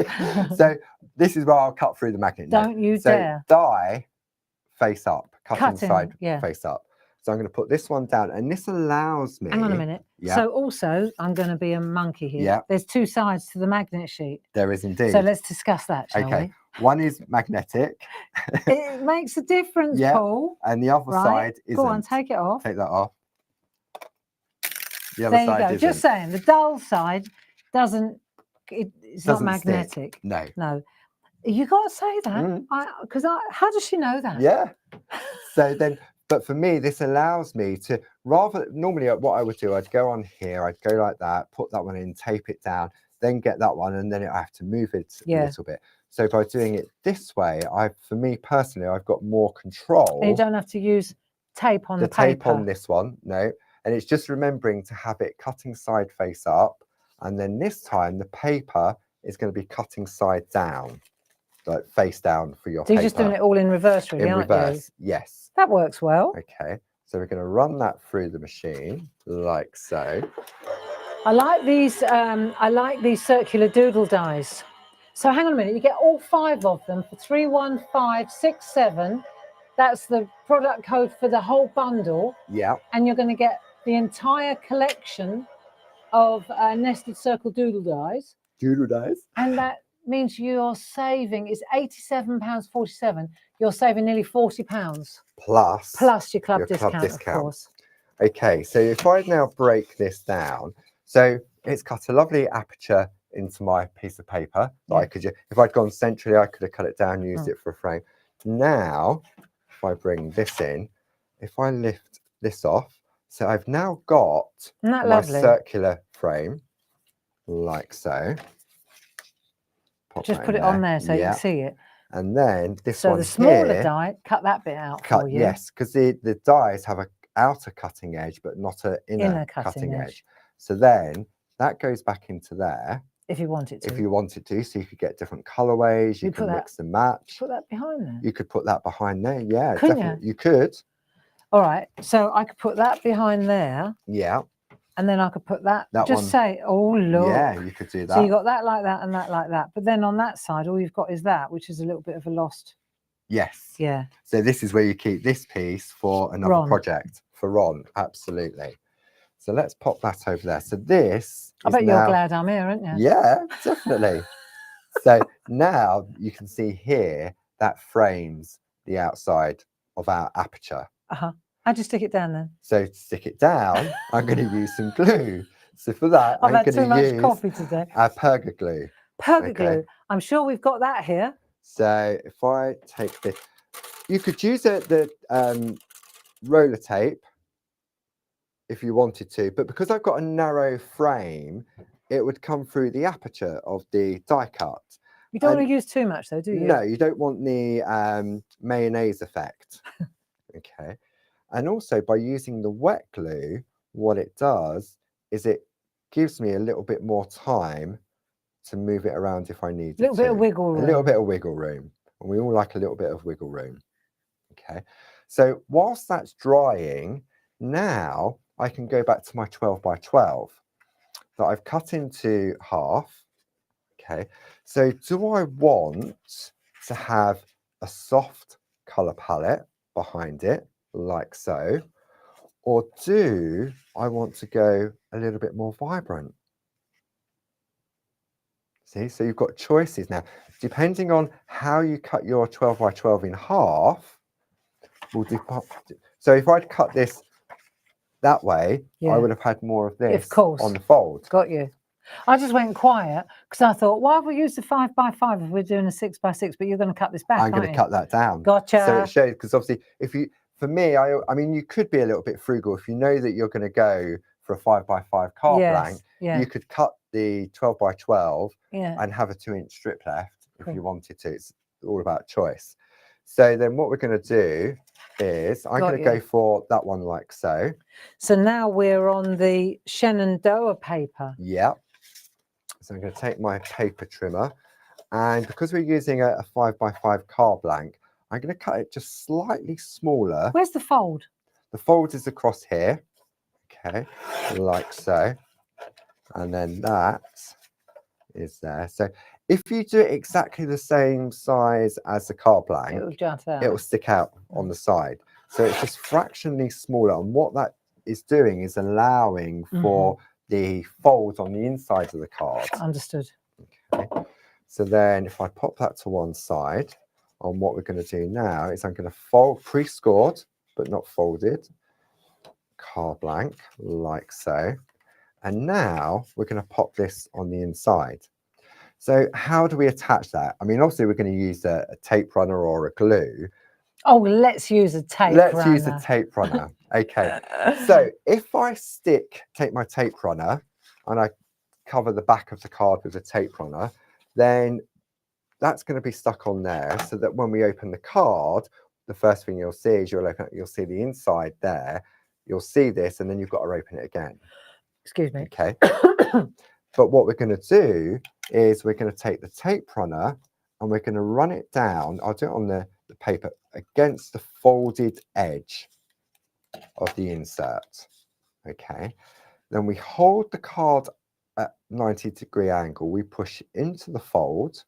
So this is where I'll cut through the magnet. Don't you dare. Die face up, cutting side face up. So I'm going to put this one down, and this allows me. Hang on a minute. Yeah. So also, I'm going to be a monkey here. Yeah. There's two sides to the magnet sheet. There is indeed. So let's discuss that, shall we? One is magnetic. It makes a difference, Paul. And the other side isn't. Go on, take it off. Take that off. The other side isn't. Just saying, the dull side doesn't. It's not magnetic. Stick. No. No. You got to say that, because how does she know that? Yeah. So then, but for me, this allows me to normally what I would do, I'd go on here, I'd go like that, put that one in, tape it down, then get that one, and then I have to move it a little bit. So by doing it this way, for me personally, I've got more control. And you don't have to use tape on the paper. Tape on this one, no. And it's just remembering to have it cutting side face up. And then this time the paper is going to be cutting side down, like face down for your paper. So you're just doing it all in reverse, really, aren't you? In reverse, yes. That works well. Okay, so we're going to run that through the machine, like so. I like these circular doodle dies. So hang on a minute, you get all 5 of them for 31567. That's the product code for the whole bundle. Yeah. And you're going to get the entire collection of nested circle doodle dies. Doodle dies. And means you're saving, it's £87.47. You're saving nearly £40 plus your club discount, of course. Okay, so if I now break this down, so it's cut a lovely aperture into my piece of paper that I could, if I'd gone centrally, I could have cut it down, used it for a frame. Now, if I bring this in, if I lift this off, so I've now got my circular frame, like so. Just put it on there so you can see it. And then this so one the smaller here, die, cut that bit out for you. Yes, because the dies have an outer cutting edge, but not an inner cutting edge. So then that goes back into there. If you want it to. If you wanted to, so you could get different colorways, you can mix and match. Put that behind there. You could put that behind there, yeah, Couldn't definitely. You could. All right, so I could put that behind there. Yeah. And then I could put that just one, say, oh, look. Yeah, you could do that. So you got that like that and that like that. But then on that side, all you've got is that, which is a little bit of a lost. Yes. Yeah. So this is where you keep this piece for another project, for Ron, absolutely. So let's pop that over there. So this I bet you're glad I'm here, aren't you? Yeah, definitely. So now you can see here that frames the outside of our aperture. How'd you stick it down then? So to stick it down, I'm going to use some glue. So for that, I'm going to use too much coffee today. Our Perga glue. Perga glue. I'm sure we've got that here. So if I take this, you could use the roller tape if you wanted to, but because I've got a narrow frame, it would come through the aperture of the die cut. You don't want to use too much though, do you? No, you don't want the mayonnaise effect. Okay. And also by using the wet glue, what it does is it gives me a little bit more time to move it around if I need to. A little bit of wiggle room. A little bit of wiggle room. And we all like a little bit of wiggle room. Okay. So whilst that's drying, now I can go back to my 12 by 12 that I've cut into half. Okay. So do I want to have a soft color palette behind it, like so, or do I want to go a little bit more vibrant? See, so you've got choices now. Depending on how you cut your 12 by 12 in half, so if I'd cut this that way, I would have had more of this on the fold. Got you. I just went quiet because I thought, why have we used a 5 by 5 if we're doing a 6 by 6? But you're going to cut this back. I'm going to cut that down. Gotcha. So it shows, because obviously, if you, for me, I mean, you could be a little bit frugal if you know that you're going to go for a 5 by 5 card blank. You could cut the 12 by 12 and have a 2-inch strip left if you wanted to. It's all about choice. So then what we're going to do is I'm going to go for that one like so. So now we're on the Shenandoah paper. Yep. So I'm going to take my paper trimmer, and because we're using a 5 by 5 card blank, I'm going to cut it just slightly smaller. Where's the fold? The fold is across here. Okay, like so. And then that is there. So if you do it exactly the same size as the card blank, it will stick out on the side. So it's just fractionally smaller. And what that is doing is allowing for the folds on the inside of the card. Understood. Okay. So then if I pop that to one side, on what we're going to do now is I'm going to fold pre-scored, but not folded, card blank, like so. And now we're going to pop this on the inside. So how do we attach that? I mean, obviously we're going to use a tape runner or a glue. Oh, let's use a tape runner. Let's use a tape runner. Okay. So if I take my tape runner and I cover the back of the card with a tape runner, then that's going to be stuck on there so that when we open the card, the first thing you'll see is you'll see the inside there. You'll see this, and then you've got to open it again. Excuse me. Okay. But what we're going to do is we're going to take the tape runner and we're going to run it down. I'll do it on the paper against the folded edge of the insert. Okay. Then we hold the card at 90-degree angle. We push into the fold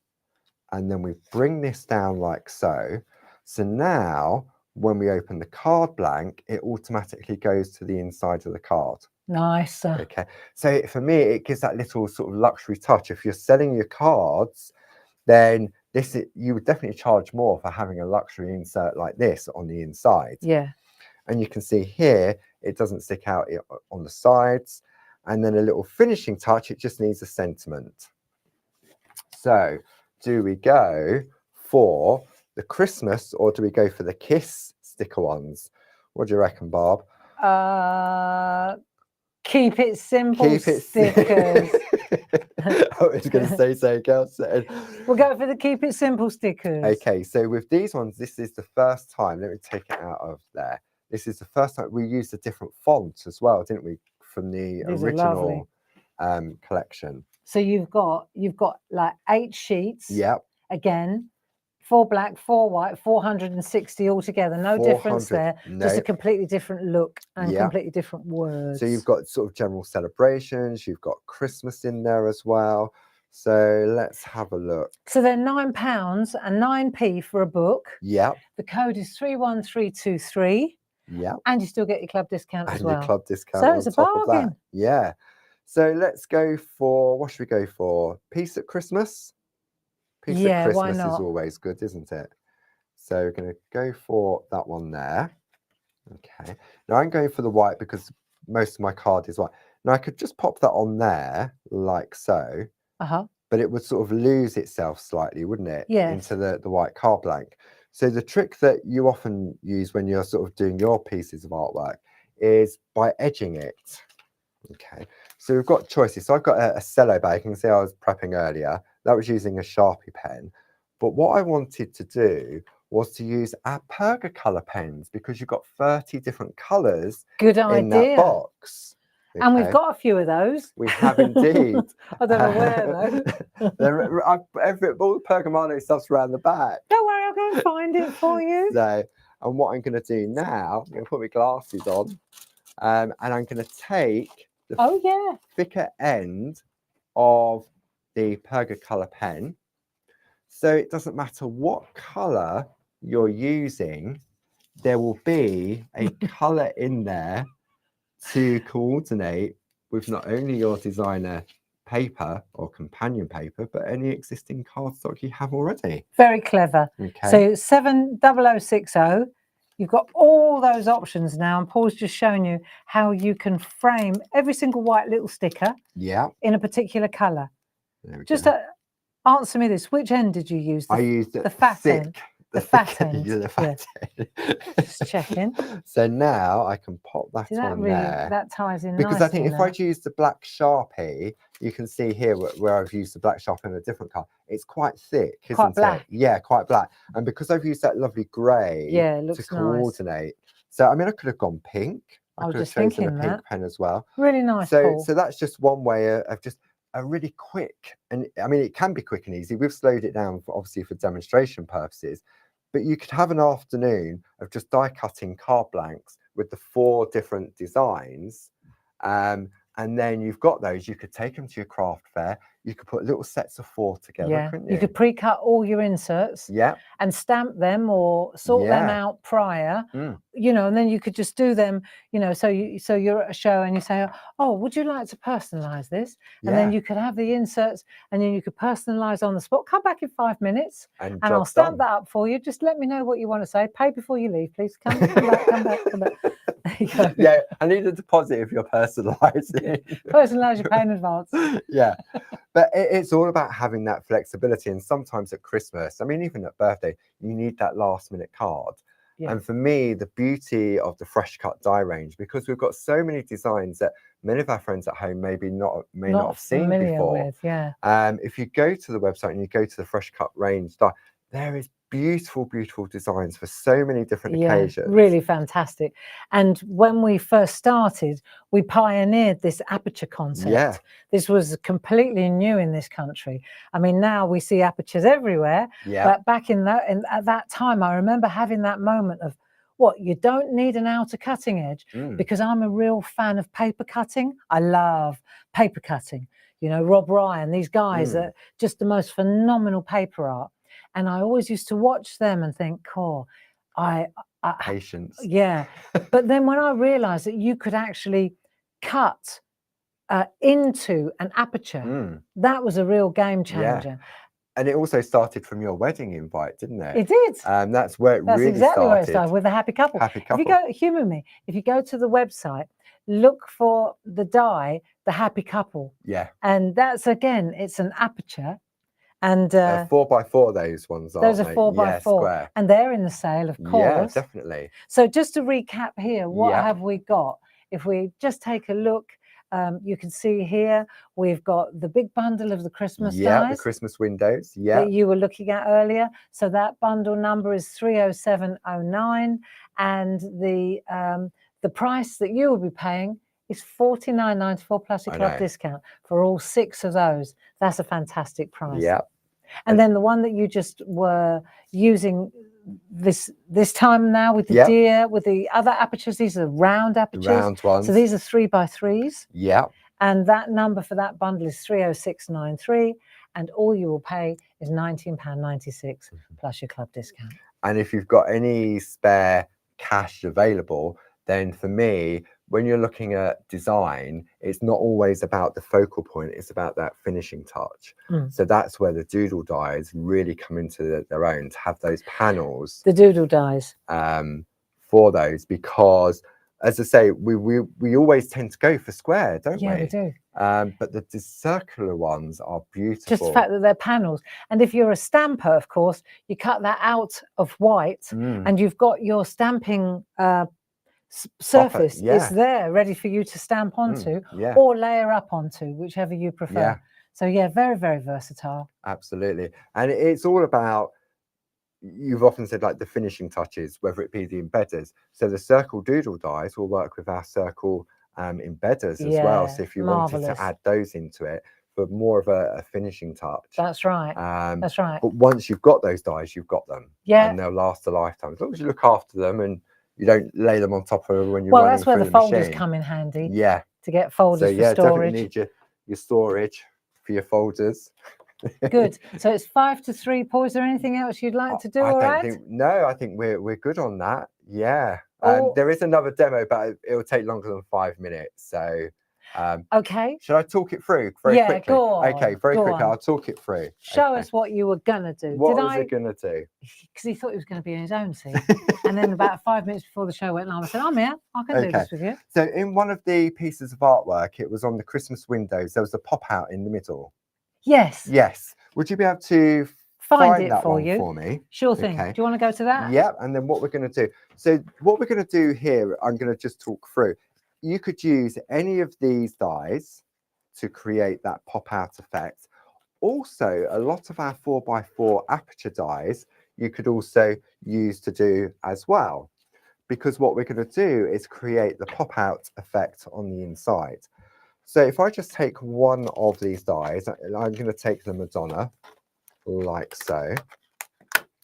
and then we bring this down like so. So now when we open the card blank, it automatically goes to the inside of the card. Nice. Okay. So for me, it gives that little sort of luxury touch. If you're selling your cards, then you would definitely charge more for having a luxury insert like this on the inside. Yeah. And you can see here, it doesn't stick out on the sides. And then a little finishing touch, it just needs a sentiment. So do we go for the Christmas or do we go for the Kiss sticker ones? What do you reckon, Barb? Keep it simple. Keep it stickers. I was going to say something else. We'll go for the keep it simple stickers. Okay, so with these ones, this is the first time. Let me take it out of there. This is the first time we used a different font as well, didn't we, from the original collection? So you've got like 8 sheets. Yep. Again, 4 black, 4 white, 460 altogether. No difference there. No. Just a completely different look and completely different words. So you've got sort of general celebrations. You've got Christmas in there as well. So let's have a look. So they're £9 and 9p for a book. Yep. The code is 31323. Yep. And you still get your club discount as well. And your club discount. So it's a bargain. Yeah. So let's go for, what should we go for? Peace at Christmas? Peace at Christmas why not? Is always good, isn't it? So we're going to go for that one there. Okay. Now I'm going for the white because most of my card is white. Now I could just pop that on there like so. But it would sort of lose itself slightly, wouldn't it? Yeah. Into the white card blank. So the trick that you often use when you're sort of doing your pieces of artwork is by edging it. Okay. So we've got choices. So I've got a cello bag. You can see I was prepping earlier. That was using a Sharpie pen. But what I wanted to do was to use our Pergacolor pens because you've got 30 different colours in that box. Okay. And we've got a few of those. We have indeed. I don't know where though. All the Pergamano stuff's around the back. Don't worry, I'll go and find it for you. So, and what I'm going to do now, I'm going to put my glasses on, and I'm going to take the thicker end of the Pergacolor pen. So it doesn't matter what colour you're using, there will be a colour in there to coordinate with not only your designer paper or companion paper, but any existing cardstock you have already. Very clever. Okay. So 70060, you've got all those options now, and Paul's just shown you how you can frame every single white little sticker in a particular colour. Just answer me this, which end did you use? I used the fat end. The fat end. The fat end. Just checking. So now I can pop that on there. That ties in because I think if I'd used the black Sharpie, you can see here where I've used the black Sharpie in a different colour. It's quite thick, isn't quite black. It? Yeah, quite black. And because I've used that lovely grey to coordinate. Nice. So I mean, I could have gone pink. I could have chosen a pink pen as well. Really nice. So that's just one way of just a really quick, and I mean, it can be quick and easy. We've slowed it down obviously for demonstration purposes, but you could have an afternoon of just die cutting card blanks with the 4 different designs. And then you've got those, you could take them to your craft fair. You could put little sets of 4 together, couldn't you? You could pre-cut all your inserts and stamp them or sort them out prior, you know, and then you could just do them, you know, so you're at a show and you say, oh, would you like to personalize this? And then you could have the inserts and then you could personalize on the spot. Come back in 5 minutes and I'll stamp that up for you. Just let me know what you want to say. Pay before you leave, please. Come back. There you go. Yeah, I need a deposit if you're personalizing. Personalize your pay in advance. Yeah. But it's all about having that flexibility. And sometimes at Christmas, I mean, even at birthday, you need that last minute card. Yeah. And for me, the beauty of the fresh cut die range, because we've got so many designs that many of our friends at home may not have seen before. If you go to the website and you go to the fresh cut range die, there is beautiful designs for so many different occasions. Really fantastic. And when we first started, we pioneered this aperture concept. This was completely new in this country. I mean, now we see apertures everywhere, but back at that time, I remember having that moment of, what, you don't need an outer cutting edge, because I'm a real fan of paper cutting. I love paper cutting. You know, Rob Ryan, these guys are just the most phenomenal paper art. And I always used to watch them and think, patience. Yeah. But then when I realized that you could actually cut into an aperture, that was a real game changer. And it also started from your wedding invite, didn't it? It did. That's where it That's really exactly where it started. started, with a happy couple. Happy If you couple. go, humour me, if you go to the website, look for the die, the happy couple. Yeah. And that's, again, it's an aperture. And 4x4, those ones are. those are 4x4. Yeah, square. And they're in the sale, of course. Yeah, definitely. So just to recap here, what Yeah. have we got? If we just take a look, you can see here, we've got the big bundle of the Christmas Yeah, the dies Christmas windows. Yeah. that you were looking at earlier. So that bundle number is 30709, and the price that you will be paying is $49.94 plus your I club know. discount for all 6 of those. That's a fantastic price. Yeah. And then the one that you just were using this time now with the Yep. deer, with the other apertures, these are round The apertures. round ones. So these are 3x3s. Yeah. And that number for that bundle is 30693, and all you will pay is £19.96 plus your club discount. And if you've got any spare cash available, then for me, when you're looking at design, it's not always about the focal point, it's about that finishing touch. So that's where the doodle dies really come into their own, to have those panels. The doodle dies. For those, because as I say, we always tend to go for square, don't we? Yeah, we do. But the circular ones are beautiful. Just the fact that they're panels. And if you're a stamper, of course, you cut that out of white and you've got your stamping surface. yeah. It's there ready for you to stamp onto yeah. or layer up onto, whichever you prefer. Yeah. So yeah, very, very versatile. Absolutely. And it's all about, you've often said, like the finishing touches, whether it be the embedders. So the circle doodle dies will work with our circle embedders as well. So if you wanted to add those into it for more of a finishing touch. That's right. That's right. But once you've got those dies, you've got them. Yeah. And they'll last a lifetime, as long as you look after them and you don't lay them on top of when you're well, running that's where through the folders machine. come in handy. Yeah. To get folders so, yeah, for storage. Definitely need your storage for your folders. Good. So it's 5 to 3. Paul, is there anything else you'd like to do? No, I think we're good on that. Yeah. There is another demo, but it'll take longer than 5 minutes. So okay. Should I talk it through very quickly? Go on. Okay, very quickly. I'll talk it through. Show us what you were gonna do. What was I gonna do? Because he thought he was going to be in his own seat. And then about 5 minutes before the show went live, I said, I'm here. I can do this with you. So in one of the pieces of artwork, it was on the Christmas windows. There was a pop out in the middle. Yes. Yes. Would you be able to find it for me? Sure thing. Okay. Do you want to go to that? Yep. And then what we're going to do. So what we're going to do here, I'm going to just talk through. You could use any of these dies to create that pop out effect. Also, a lot of our 4x4 aperture dies you could also use to do as well, because what we're going to do is create the pop out effect on the inside. So if I just take one of these dies, I'm going to take the Madonna like so.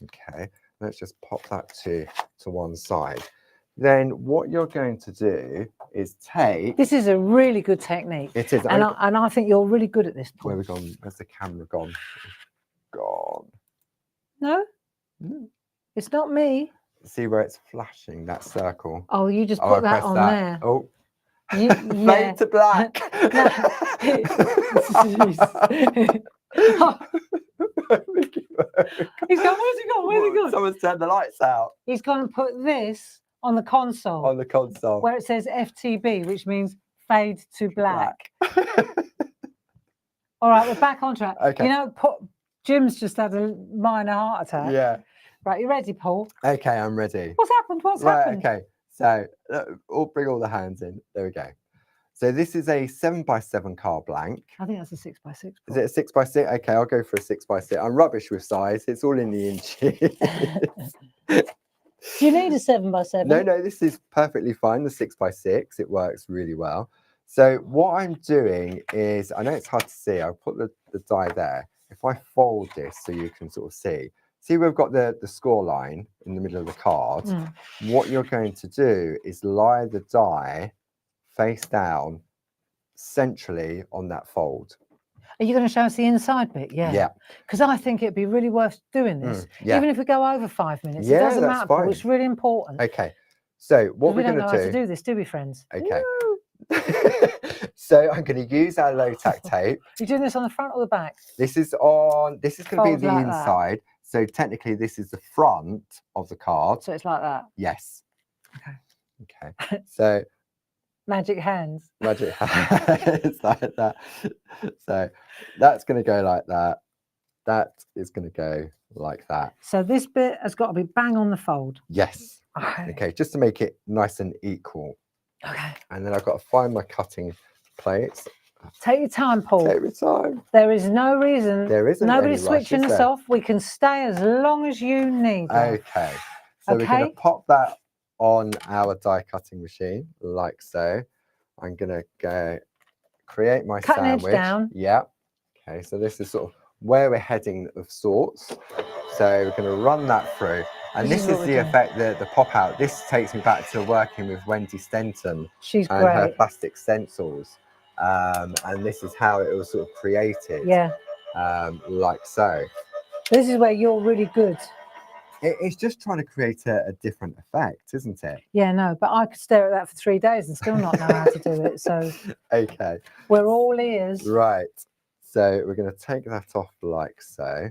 Okay, let's just pop that to one side. Then what you're going to do is take... This is a really good technique. It is. And I think you're really good at this, Paul. Where have we gone? Where's the camera gone? Gone. No? It's not me. See where it's flashing, that circle? Oh, you just put that on there. Oh. Fade to black. He's gone, where's he gone? Where's he gone? Someone's turned the lights out. He's going to put this on the console. On the console. Where it says FTB, which means fade to black. All right, we're back on track. Okay. You know, Jim's just had a minor heart attack. Yeah. Right, you ready, Paul? Okay, I'm ready. What's happened? What's happened? Okay, so bring all the hands in. There we go. So this is a 7x7 card blank. I think that's a 6x6. Is it a 6x6? Okay, I'll go for a 6x6. I'm rubbish with size. It's all in the inches. Do you need a 7x7? No, this is perfectly fine. The 6x6, it works really well. So what I'm doing is, I know it's hard to see. I'll put the die there. If I fold this so you can sort of see we've got the score line in the middle of the card. What you're going to do is lie the die face down centrally on that fold. Are you going to show us the inside bit? Yeah. Because I think it'd be really worth doing this. Even if we go over 5 minutes. It doesn't matter, Paul. It's really important. Okay. So what we're going to do... We don't know how to do this, do we, friends? Okay. No. So I'm going to use our low tack tape. You're doing this on the front or the back? This is going to be Fold the like that. inside. So technically this is the front of the card. So it's like that. Yes. Okay. Okay. So magic hands. Magic hands like that. So that's going to go like that. That is going to go like that. So this bit has got to be bang on the fold. Yes. Okay. Okay, just to make it nice and equal. Okay. And then I've got to find my cutting plates. Take your time, Paul. Take your time. There is no reason. There isn't. Nobody's any rush, switching is us there? off. We can stay as long as you need. Love. Okay. So we're going to pop that on our die cutting machine like so. I'm going to go create my Cut an edge sandwich. down. Yeah. Okay. So this is sort of where we're heading of sorts. So we're going to run that through. And this is the effect, the pop out. This takes me back to working with Wendy Stenton. She's and great. her plastic stencils. And this is how it was sort of created. Yeah. Like so. This is where you're really good. It's just trying to create a different effect, isn't it? Yeah, no, but I could stare at that for 3 days and still not know how to do it. So okay. We're all ears. Right. So we're going to take that off like so.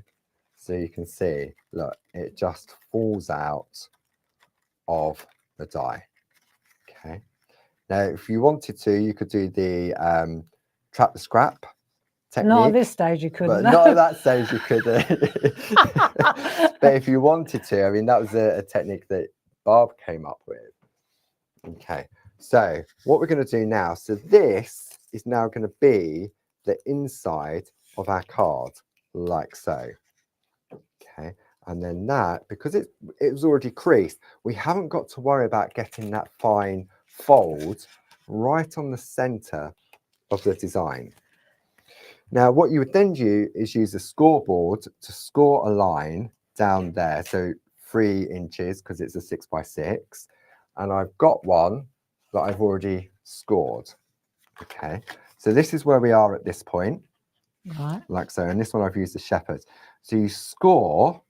So you can see, look, it just falls out of the die. Okay. Now, if you wanted to, you could do the trap the scrap technique. Not at this stage, you couldn't. But not at that stage, you couldn't. But if you wanted to, I mean, that was a technique that Barb came up with. Okay. So what we're going to do now, so this is now going to be the inside of our card, like so. Okay, and then that, because it was already creased, we haven't got to worry about getting that fine fold right on the center of the design. Now, what you would then do is use a scoreboard to score a line down there, so 3 inches, because it's a 6 by 6, and I've got one that I've already scored. Okay, so this is where we are at this point. Right. Like so, and this one I've used the shepherd. So you score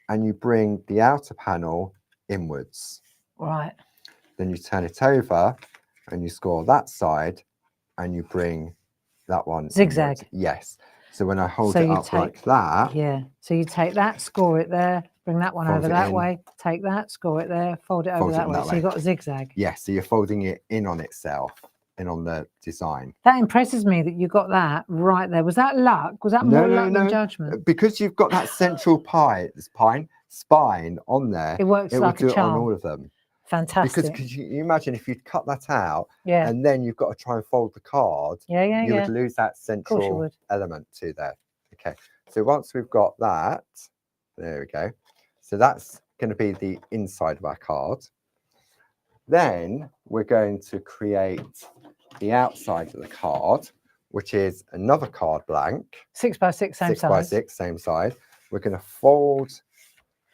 and you bring the outer panel inwards. Right. Then you turn it over and you score that side and you bring that one zigzag. Inwards. Yes. So when I hold it up like that. Yeah. So you take that, score it there, bring that one over that way, take that, score it there, fold it over that way. So you've got a zigzag. Yes. So you're folding it in on itself. In on the design. That impresses me that you got that right there. Was that luck? Was that more luck than judgment? Because you've got that central spine on there. It works like will a do charm. it on all of them. Fantastic. Because you imagine if you'd cut that out and then you've got to try and fold the card, you would lose that central element to there. Okay. So once we've got that, there we go. So that's going to be the inside of our card. Then we're going to create the outside of the card, which is another card blank. 6 by 6, same size. 6 by 6, same side. We're going to fold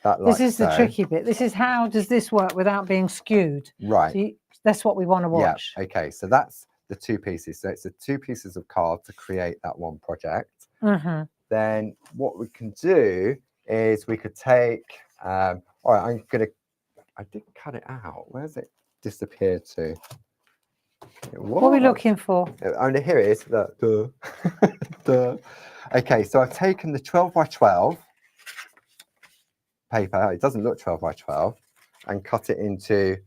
that like this is the tricky bit. This is how does this work without being skewed? Right. So that's what we want to watch. Yeah. Okay. So that's the 2 pieces. So it's the 2 pieces of card to create that one project. Mm-hmm. Then what we can do is we could take. All right. I did cut it out. Where's it disappeared to? What are we looking for? Only here it is. Okay, so I've taken the 12 by 12 paper. It doesn't look 12 by 12, and cut it into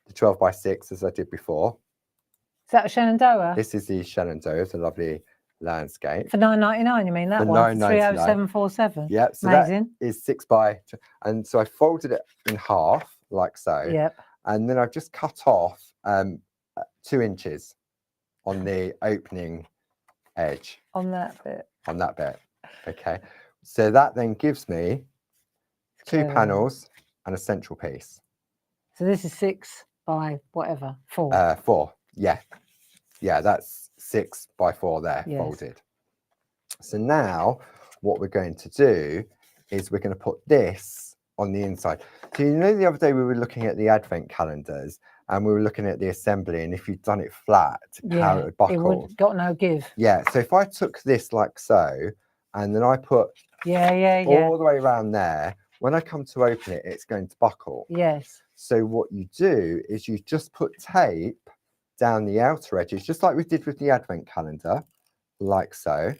the 12 by 6 as I did before. Is that a Shenandoah? This is the Shenandoah. It's a lovely landscape. For $9.99, you mean that one? For 30747. Yep. So amazing. That is 6 by, and so I folded it in half like so. Yep. And then I've just cut off 2 inches on the opening edge. On that bit. On that bit. Okay. So that then gives me 2 panels and a central piece. So this is 6 by whatever, 4. 4. Yeah. Yeah, that's 6 by 4 there, folded. So now what we're going to do is we're going to put this on the inside. So you know the other day we were looking at the advent calendars and we were looking at the assembly, and if you'd done it flat, how it would buckle. It would got no give. Yeah, so if I took this like so, and then I put all the way around there, when I come to open it, it's going to buckle. Yes. So what you do is you just put tape down the outer edges, just like we did with the advent calendar, like so.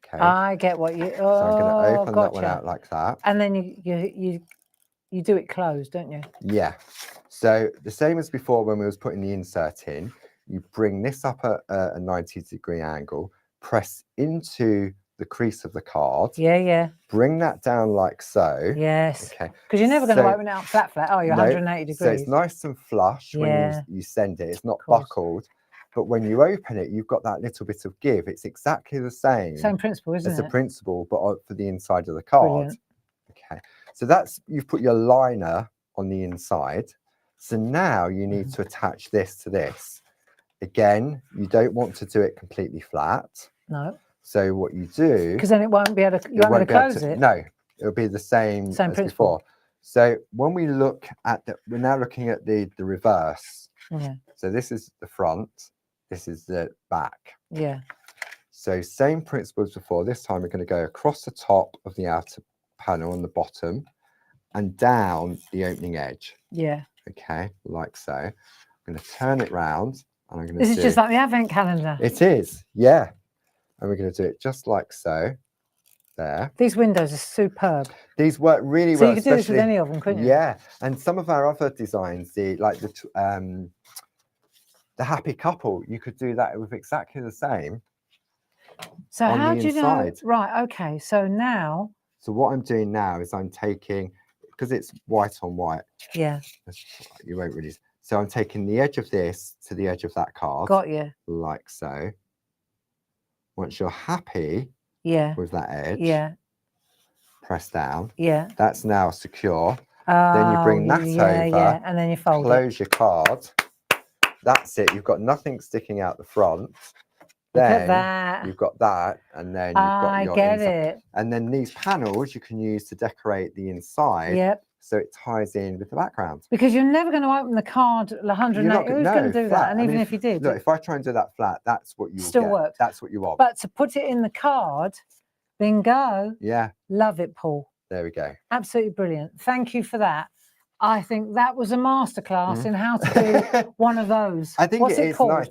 Okay. I get what you. So I'm going to open that one gotcha. out like that. And then you do it closed, don't you? Yeah. So the same as before when we was putting the insert in, you bring this up at a 90-degree angle, press into the crease of the card. Yeah, yeah. Bring that down like so. Yes. Okay. Because you're never going to open it up flat. Oh, you're 180 degrees. So it's nice and flush when you send it. It's not buckled. But when you open it, you've got that little bit of give. It's exactly the same. Same principle, isn't it? It's a principle, but for the inside of the card. Brilliant. Okay. So you've put your liner on the inside. So now you need to attach this to this. Again, you don't want to do it completely flat. No. So what you do... Because then it won't be able to, you won't be able to close it. No, it'll be the same as principle. before. So when we look at we're now looking at the reverse. Yeah. So this is the front, this is the back. Yeah. So same principle as before. This time we're going to go across the top of the outer panel on the bottom and down the opening edge. Yeah. Okay, like so. I'm going to turn it round and I'm going to This is just like the advent calendar. It is, yeah. And we're going to do it just like so. There. These windows are superb. These work really well. So you could do this with any of them, couldn't you? Yeah, and some of our other designs, the happy couple, you could do that with exactly the same. So how do you know? Right. Okay. So now. So what I'm doing now is I'm taking, because it's white on white. Yeah. You won't really. So I'm taking the edge of this to the edge of that card. Got you. Like so. Once you're happy. Yeah. With that edge. Yeah. Press down. Yeah. That's now secure. Then you bring that over. Yeah. And then you fold close your card. That's it. You've got nothing sticking out the front. Then look at that. You've got that, and then you've got your get inside. it. And then these panels you can use to decorate the inside. Yep. So it ties in with the background. Because you're never going to open the card 180. Who's going to do that? And even if you did, look, if I try and do that flat, that's what you still get. Works. That's what you want. But to put it in the card, bingo. Yeah. Love it, Paul. There we go. Absolutely brilliant. Thank you for that. I think that was a masterclass in how to do one of those. I think What's it called? Nice.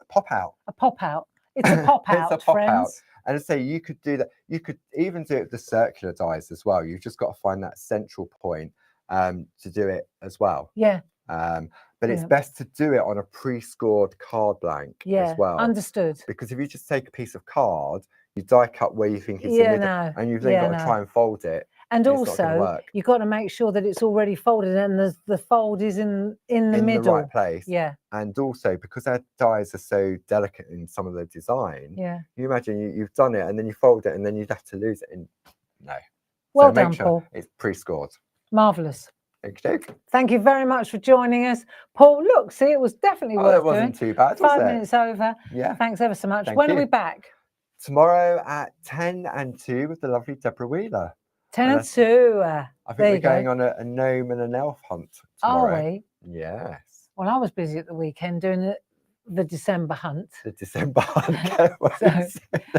Pop out. A pop out. It's a pop out, It's a pop friends. out. And I say you could do that. You could even do it with the circular dies as well. You've just got to find that central point to do it as well. Yeah. But it's best to do it on a pre-scored card blank as well. Understood. Because if you just take a piece of card, you die cut where you think it's in the and you've then got to try and fold it. And also, you've got to make sure that it's already folded and the fold is in the middle. In the right place. Yeah. And also, because our dies are so delicate in some of the design, you imagine you've done it and then you fold it and then you'd have to lose it. No. Well done, Paul. It's pre-scored. Marvellous. Okay. Thank you very much for joining us. Paul, look, see, it was definitely worth it wasn't doing. too bad, was 5 minutes over. Yeah. Thanks ever so much. Thank when you. are we back? Tomorrow at 10 and 2 with the lovely Deborah Wheeler. 10 and 2. I think we're going on a gnome and an elf hunt tomorrow. Are we? Yes. Well, I was busy at the weekend doing the December hunt. The December hunt.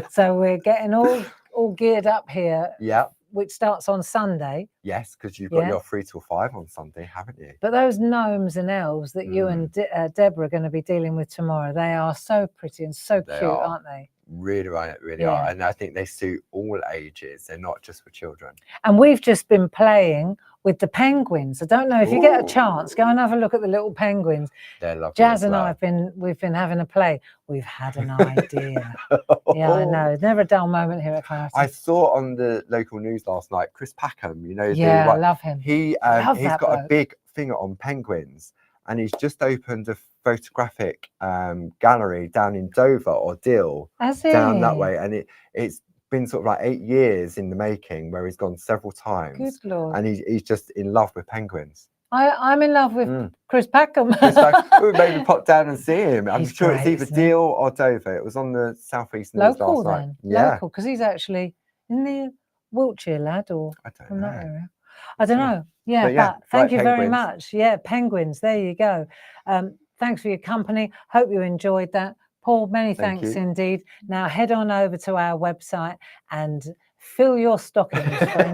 so we're getting all geared up here. Yeah. Which starts on Sunday. Yes, because you've got your 3 till 5 on Sunday, haven't you? But those gnomes and elves that you and Deborah are going to be dealing with tomorrow, they are so pretty and so cute, aren't they? Really right, really are. And I think they suit all ages. They're not just for children. And we've just been playing with the penguins. I don't know if you get a chance, go and have a look at the little penguins. They're lovely. Jazz and I we've been having a play. We've had an idea. Yeah, I know. Never a dull moment here at Clarity. I saw on the local news last night, Chris Packham, you know. Yeah, I love him. He's got a big finger on penguins, and he's just opened a photographic gallery down in Dover or Dill, down that way, and it's been sort of like 8 years in the making, where he's gone several times. Good Lord. And he's just in love with penguins. I'm in love with Chris Packham. Maybe pop down and see him. I'm sure great, it's either Deal or Dover. It was on the Southeast News local last then. night. Yeah, local, because he's actually in the Wiltshire lad, or I don't from know. that area. I don't know. Yeah, but thank you very much. Yeah, penguins. There you go. Thanks for your company. Hope you enjoyed that. Paul, many thanks indeed. Now head on over to our website and fill your stockings, friends.